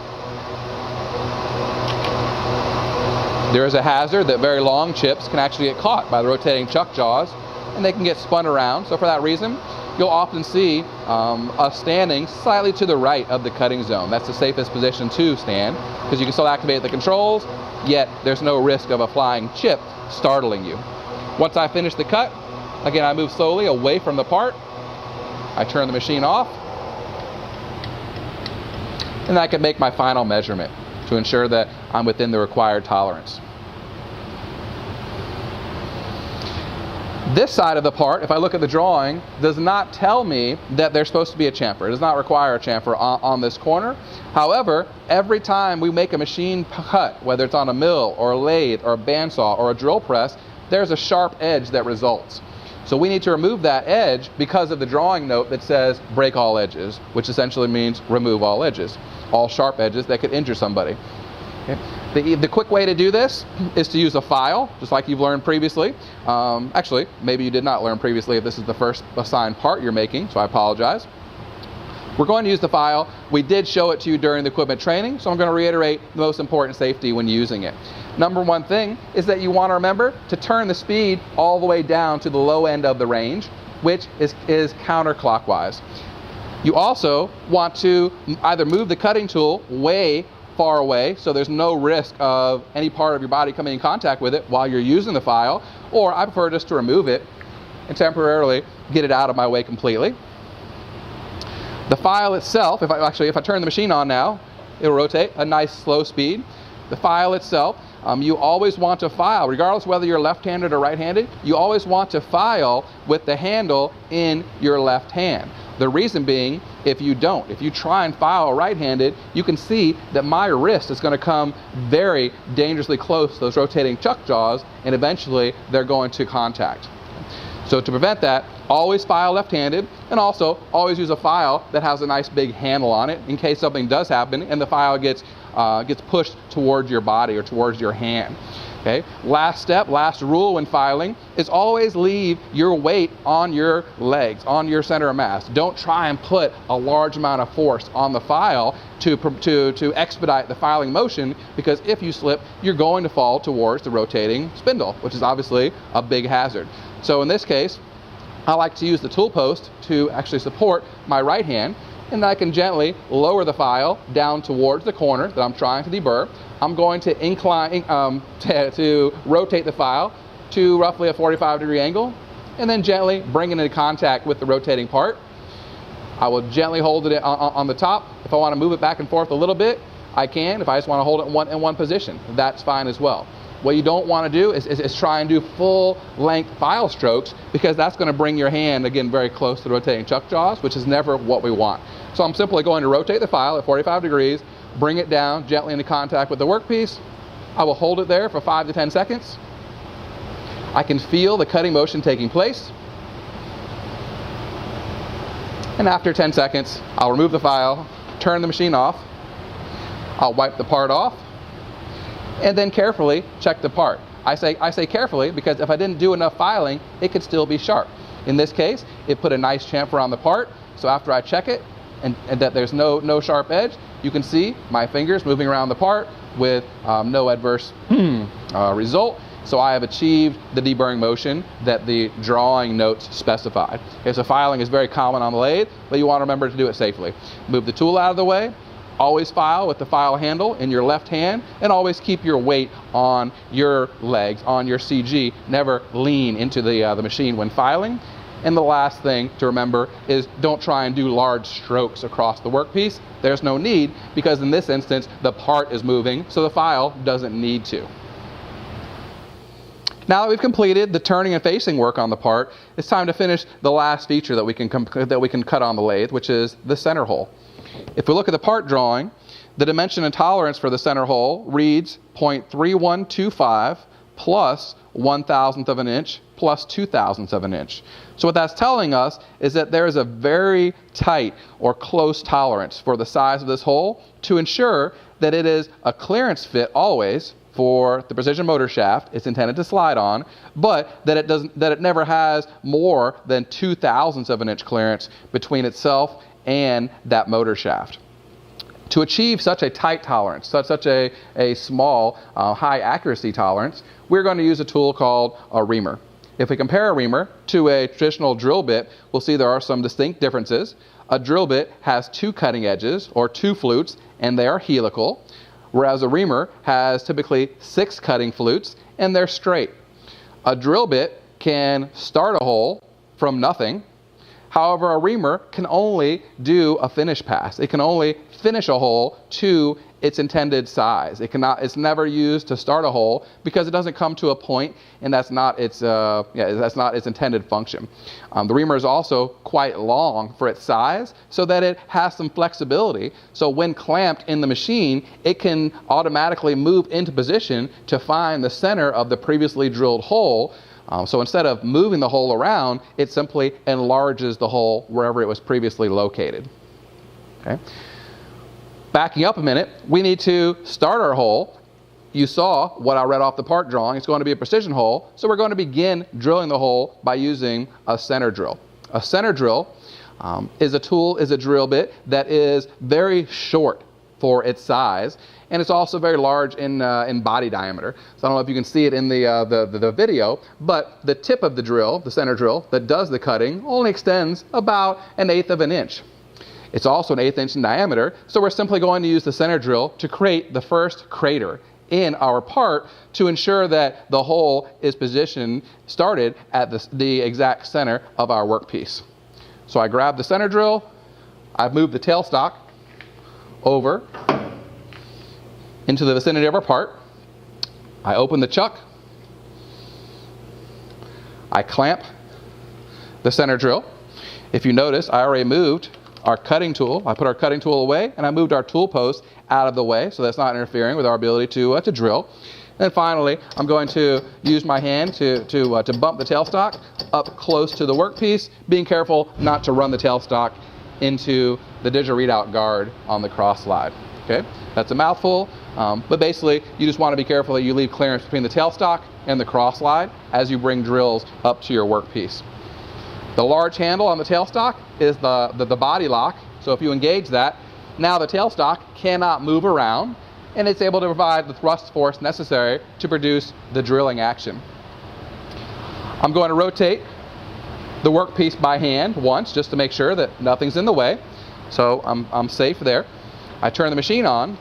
There is a hazard that very long chips can actually get caught by the rotating chuck jaws, and they can get spun around. So for that reason, you'll often see us standing slightly to the right of the cutting zone. That's the safest position to stand, because you can still activate the controls, yet there's no risk of a flying chip startling you. Once I finish the cut, again, I move slowly away from the part. I turn the machine off, and I can make my final measurement to ensure that I'm within the required tolerance. This side of the part, if I look at the drawing, does not tell me that there's supposed to be a chamfer. It does not require a chamfer on this corner. However, every time we make a machine cut, whether it's on a mill or a lathe or a bandsaw or a drill press, there's a sharp edge that results. So we need to remove that edge because of the drawing note that says break all edges, which essentially means remove all edges, all sharp edges that could injure somebody. Okay. The quick way to do this is to use a file, just like you've learned previously. Actually, maybe you did not learn previously if this is the first assigned part you're making, so I apologize. We're going to use the file. We did show it to you during the equipment training, so I'm going to reiterate the most important safety when using it. Number one thing is that you want to remember to turn the speed all the way down to the low end of the range, which is counterclockwise. You also want to either move the cutting tool way far away, so there's no risk of any part of your body coming in contact with it while you're using the file, or I prefer just to remove it and temporarily get it out of my way completely. The file itself, if I turn the machine on now, it'll rotate a nice slow speed. The file itself, you always want to file, regardless whether you're left-handed or right-handed, you always want to file with the handle in your left hand. The reason being, if you try and file right-handed, you can see that my wrist is going to come very dangerously close to those rotating chuck jaws, and eventually they're going to contact. So to prevent that, Always file left-handed, and also always use a file that has a nice big handle on it in case something does happen and the file gets pushed towards your body or towards your hand. Okay. Last step, last rule when filing is always leave your weight on your legs, on your center of mass. Don't try and put a large amount of force on the file to expedite the filing motion, because if you slip, you're going to fall towards the rotating spindle, which is obviously a big hazard. So in this case, I like to use the tool post to actually support my right hand, and I can gently lower the file down towards the corner that I'm trying to deburr. I'm going to incline to rotate the file to roughly a 45-degree angle, and then gently bring it into contact with the rotating part. I will gently hold it on the top. If I want to move it back and forth a little bit, I can. If I just want to hold it in one position, that's fine as well. What you don't want to do is try and do full length file strokes, because that's going to bring your hand, again, very close to the rotating chuck jaws, which is never what we want. So I'm simply going to rotate the file at 45 degrees, bring it down gently into contact with the workpiece. I will hold it there for 5 to 10 seconds. I can feel the cutting motion taking place. And after 10 seconds, I'll remove the file, turn the machine off. I'll wipe the part off, and then carefully check the part. I say carefully because if I didn't do enough filing, it could still be sharp. In this case, it put a nice chamfer on the part, so after I check it and that there's no sharp edge, you can see my fingers moving around the part with no adverse result. So I have achieved the deburring motion that the drawing notes specified. Okay, so filing is very common on the lathe, but you want to remember to do it safely. Move the tool out of the way. Always file with the file handle in your left hand, and always keep your weight on your legs, on your CG. Never lean into the machine when filing. And the last thing to remember is don't try and do large strokes across the workpiece. There's no need, because in this instance, the part is moving, so the file doesn't need to. Now that we've completed the turning and facing work on the part, it's time to finish the last feature that we can cut on the lathe, which is the center hole. If we look at the part drawing, the dimension and tolerance for the center hole reads 0.3125 plus 1/1000th of an inch plus 2/1000ths of an inch. So what that's telling us is that there is a very tight or close tolerance for the size of this hole to ensure that it is a clearance fit always for the precision motor shaft it's intended to slide on, but that it never has more than 2/1000ths of an inch clearance between itself and that motor shaft. To achieve such a tight tolerance, such a small, high accuracy tolerance, we're going to use a tool called a reamer. If we compare a reamer to a traditional drill bit, we'll see there are some distinct differences. A drill bit has 2 cutting edges, or 2 flutes, and they are helical, whereas a reamer has typically 6 cutting flutes, and they're straight. A drill bit can start a hole from nothing. However, a reamer can only do a finish pass. It can only finish a hole to its intended size. It's never used to start a hole because it doesn't come to a point, and that's not its intended function. The reamer is also quite long for its size, so that it has some flexibility. So when clamped in the machine, it can automatically move into position to find the center of the previously drilled hole. So instead of moving the hole around, it simply enlarges the hole wherever it was previously located. Okay. Backing up a minute, we need to start our hole. You saw what I read off the part drawing. It's going to be a precision hole, so we're going to begin drilling the hole by using a center drill. A center drill is a drill bit that is very short for its size, and it's also very large in body diameter. So I don't know if you can see it in the video, but the tip of the drill, the center drill that does the cutting, only extends about 1/8 of an inch. It's also 1/8 inch in diameter, so we're simply going to use the center drill to create the first crater in our part to ensure that the hole is started at the exact center of our workpiece. So I grab the center drill, I've moved the tailstock over into the vicinity of our part. I open the chuck, I clamp the center drill. If you notice, I already moved our cutting tool. I put our cutting tool away, and I moved our tool post out of the way so that's not interfering with our ability to drill. And finally, I'm going to use my hand to bump the tailstock up close to the workpiece, being careful not to run the tailstock into the digital readout guard on the cross slide. Okay, that's a mouthful, but basically you just want to be careful that you leave clearance between the tailstock and the cross slide as you bring drills up to your workpiece. The large handle on the tailstock is the body lock, so if you engage that, now the tailstock cannot move around, and it's able to provide the thrust force necessary to produce the drilling action. I'm going to rotate the workpiece by hand once just to make sure that nothing's in the way, so I'm safe there. I turn the machine on,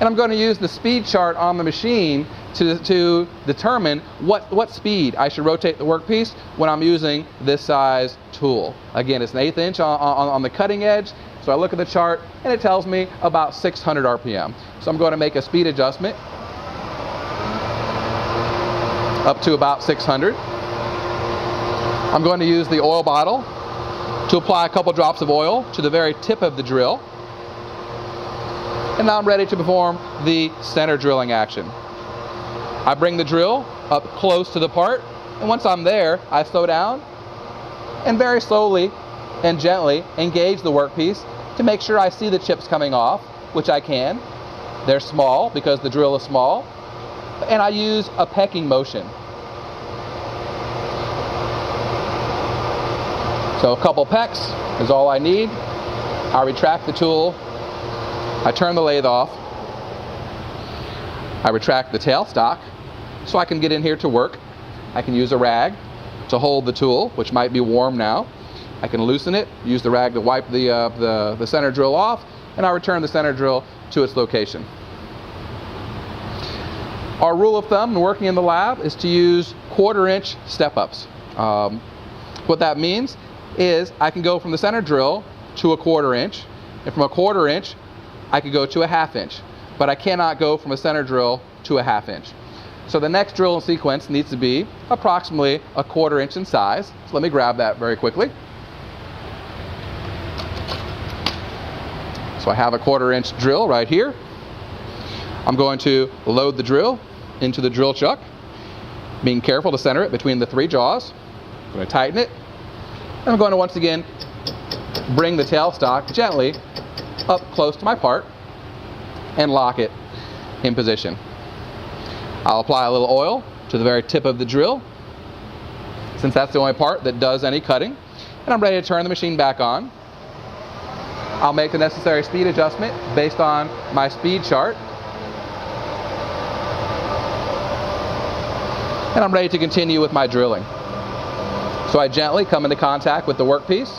and I'm going to use the speed chart on the machine to determine what speed I should rotate the workpiece when I'm using this size tool. Again, it's an 1/8 inch on the cutting edge, so I look at the chart and it tells me about 600 RPM. So I'm going to make a speed adjustment up to about 600. I'm going to use the oil bottle to apply a couple drops of oil to the very tip of the drill. And now I'm ready to perform the center drilling action. I bring the drill up close to the part, and once I'm there, I slow down and very slowly and gently engage the workpiece to make sure I see the chips coming off, which I can. They're small because the drill is small, and I use a pecking motion. So a couple pecks is all I need. I retract the tool, I turn the lathe off, I retract the tailstock so I can get in here to work. I can use a rag to hold the tool, which might be warm now. I can loosen it, use the rag to wipe the center drill off, and I return the center drill to its location. Our rule of thumb when working in the lab is to use 1/4 inch step-ups. What that means is I can go from the center drill to a 1/4 inch, and from a 1/4 inch I could go to a 1/2 inch, but I cannot go from a center drill to a 1/2 inch. So the next drill in sequence needs to be approximately a 1/4 inch in size. So let me grab that very quickly. So I have a 1/4 inch drill right here. I'm going to load the drill into the drill chuck, being careful to center it between the 3 jaws. I'm going to tighten it, and I'm going to once again bring the tailstock gently up close to my part and lock it in position. I'll apply a little oil to the very tip of the drill, since that's the only part that does any cutting, and I'm ready to turn the machine back on. I'll make the necessary speed adjustment based on my speed chart, and I'm ready to continue with my drilling. So I gently come into contact with the workpiece.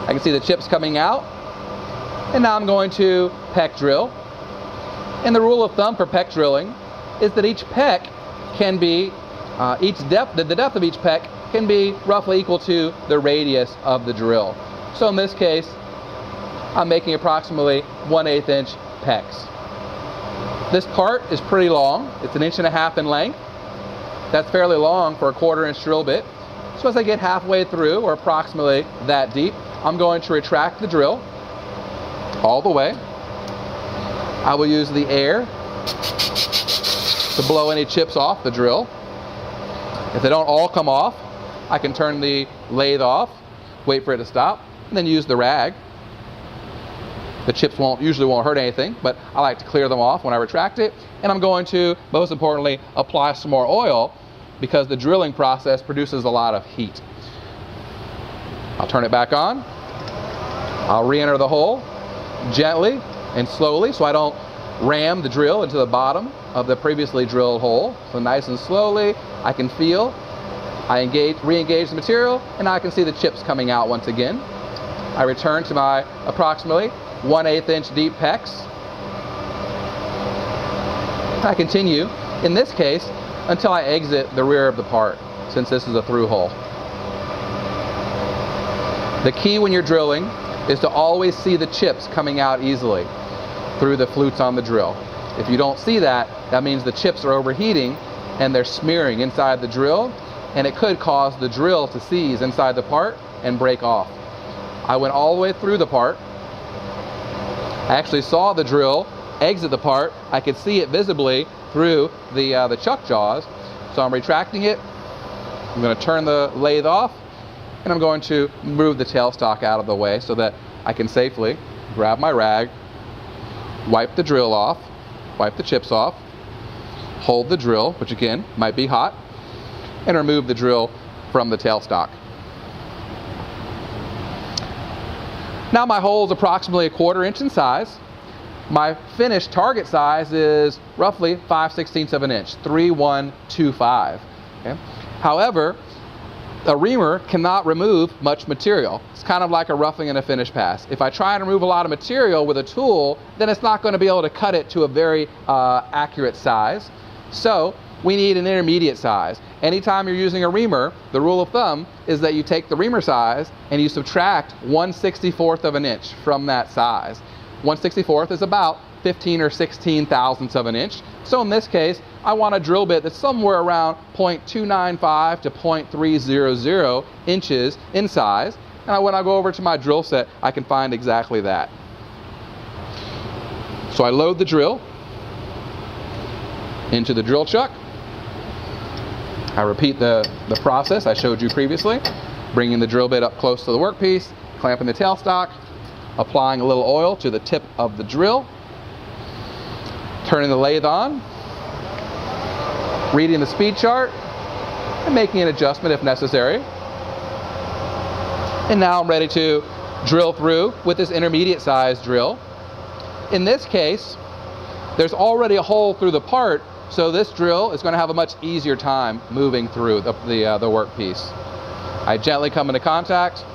I can see the chips coming out, and now I'm going to peck drill. And the rule of thumb for peck drilling is that each peck can be, the depth of each peck can be roughly equal to the radius of the drill. So in this case, I'm making approximately 1/8 inch pecks. This part is pretty long. It's 1.5 inches in length. That's fairly long for a 1/4 inch drill bit. So as I get halfway through, or approximately that deep, I'm going to retract the drill all the way. I will use the air to blow any chips off the drill. If they don't all come off, I can turn the lathe off, wait for it to stop, and then use the rag. The chips usually won't hurt anything, but I like to clear them off when I retract it. And I'm going to, most importantly, apply some more oil, because the drilling process produces a lot of heat. I'll turn it back on. I'll re-enter the hole gently and slowly so I don't ram the drill into the bottom of the previously drilled hole. So nice and slowly, I can feel, I re-engage the material, and now I can see the chips coming out once again. I return to my approximately 1/8 inch deep pecks. I continue, in this case, until I exit the rear of the part, since this is a through hole. The key when you're drilling is to always see the chips coming out easily through the flutes on the drill. If you don't see that, that means the chips are overheating and they're smearing inside the drill, and it could cause the drill to seize inside the part and break off. I went all the way through the part. I actually saw the drill exit the part, I can see it visibly through the chuck jaws. So I'm retracting it. I'm going to turn the lathe off, and I'm going to move the tailstock out of the way so that I can safely grab my rag, wipe the drill off, wipe the chips off, hold the drill, which again might be hot, and remove the drill from the tailstock. Now my hole is approximately 1/4 inch in size. My finished target size is roughly 5/16 of an inch, 3,125. Okay? However, a reamer cannot remove much material. It's kind of like a roughing and a finish pass. If I try and remove a lot of material with a tool, then it's not going to be able to cut it to a very accurate size. So we need an intermediate size. Anytime you're using a reamer, the rule of thumb is that you take the reamer size and you subtract 1/64 of an inch from that size. 1/64 is about 15 or 16 thousandths of an inch. So in this case, I want a drill bit that's somewhere around 0.295 to 0.300 inches in size. And when I go over to my drill set, I can find exactly that. So I load the drill into the drill chuck. I repeat the process I showed you previously, bringing the drill bit up close to the workpiece, clamping the tailstock, applying a little oil to the tip of the drill, turning the lathe on, reading the speed chart, and making an adjustment if necessary. And now I'm ready to drill through with this intermediate size drill. In this case, there's already a hole through the part, so this drill is going to have a much easier time moving through the workpiece. I gently come into contact.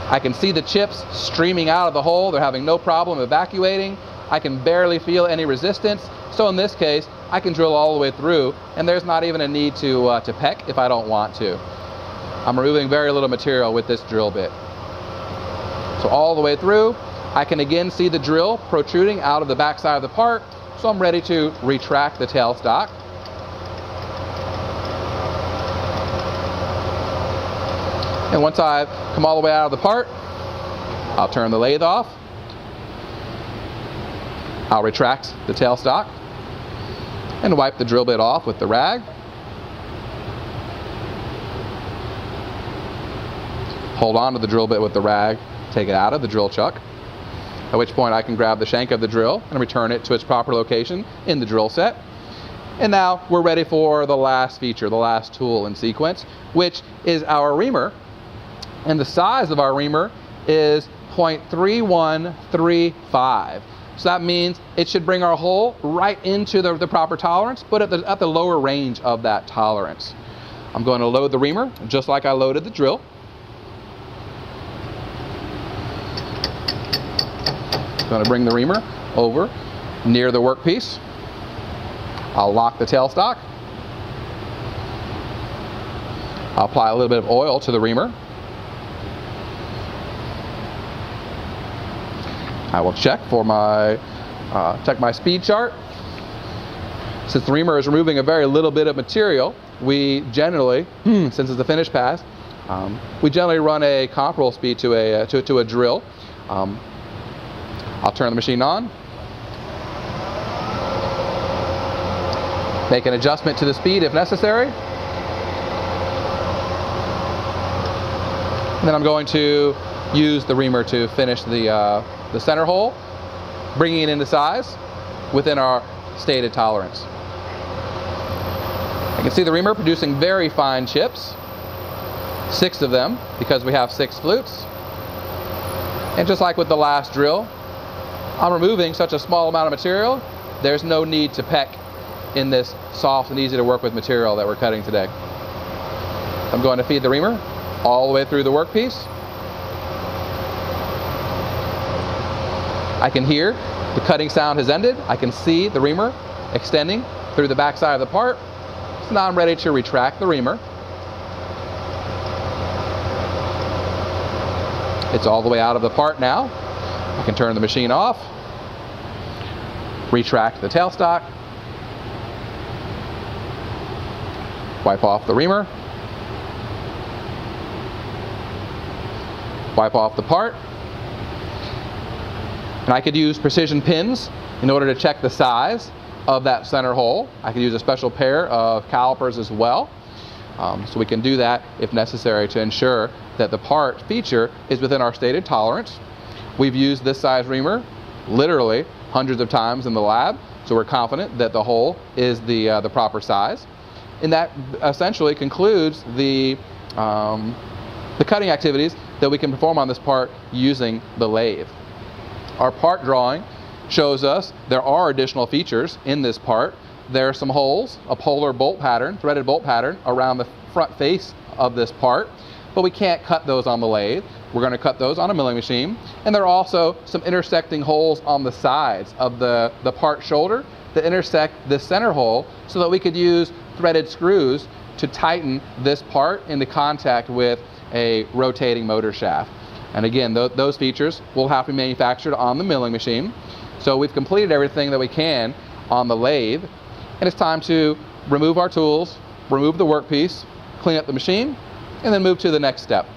I can see the chips streaming out of the hole. They're having no problem evacuating. I can barely feel any resistance. So in this case, I can drill all the way through, and there's not even a need to peck if I don't want to. I'm removing very little material with this drill bit. So all the way through, I can again see the drill protruding out of the back side of the part. So I'm ready to retract the tailstock. And once I've come all the way out of the part, I'll turn the lathe off. I'll retract the tailstock and wipe the drill bit off with the rag. Hold on to the drill bit with the rag, take it out of the drill chuck, at which point I can grab the shank of the drill and return it to its proper location in the drill set. And now we're ready for the last feature, the last tool in sequence, which is our reamer. And the size of our reamer is 0.3135. So that means it should bring our hole right into the proper tolerance, but at the lower range of that tolerance. I'm going to load the reamer just like I loaded the drill. Going to bring the reamer over near the workpiece. I'll lock the tailstock. I'll apply a little bit of oil to the reamer. I will check my speed chart. Since the reamer is removing a very little bit of material, we generally, since it's a finish pass, we generally run a comparable speed to a drill. I'll turn the machine on, make an adjustment to the speed if necessary, and then I'm going to use the reamer to finish the center hole, bringing it into size within our stated tolerance. I can see the reamer producing very fine chips, 6 of them because we have 6 flutes, and just like with the last drill, I'm removing such a small amount of material, there's no need to peck in this soft and easy to work with material that we're cutting today. I'm going to feed the reamer all the way through the workpiece. I can hear the cutting sound has ended. I can see the reamer extending through the back side of the part. So now I'm ready to retract the reamer. It's all the way out of the part now. I can turn the machine off, retract the tailstock, wipe off the reamer, wipe off the part, and I could use precision pins In order to check the size of that center hole, I can use a special pair of calipers as well. So we can do that if necessary to ensure that the part feature is within our stated tolerance. We've used this size reamer literally hundreds of times in the lab, so we're confident that the hole is the proper size. And that essentially concludes the cutting activities that we can perform on this part using the lathe. Our part drawing shows us there are additional features in this part. There are some holes, a polar bolt pattern, threaded bolt pattern around the front face of this part, but we can't cut those on the lathe. We're going to cut those on a milling machine. And there are also some intersecting holes on the sides of the part shoulder that intersect this center hole so that we could use threaded screws to tighten this part into contact with a rotating motor shaft. And again, those features will have to be manufactured on the milling machine. So we've completed everything that we can on the lathe, and it's time to remove our tools, remove the workpiece, clean up the machine, and then move to the next step.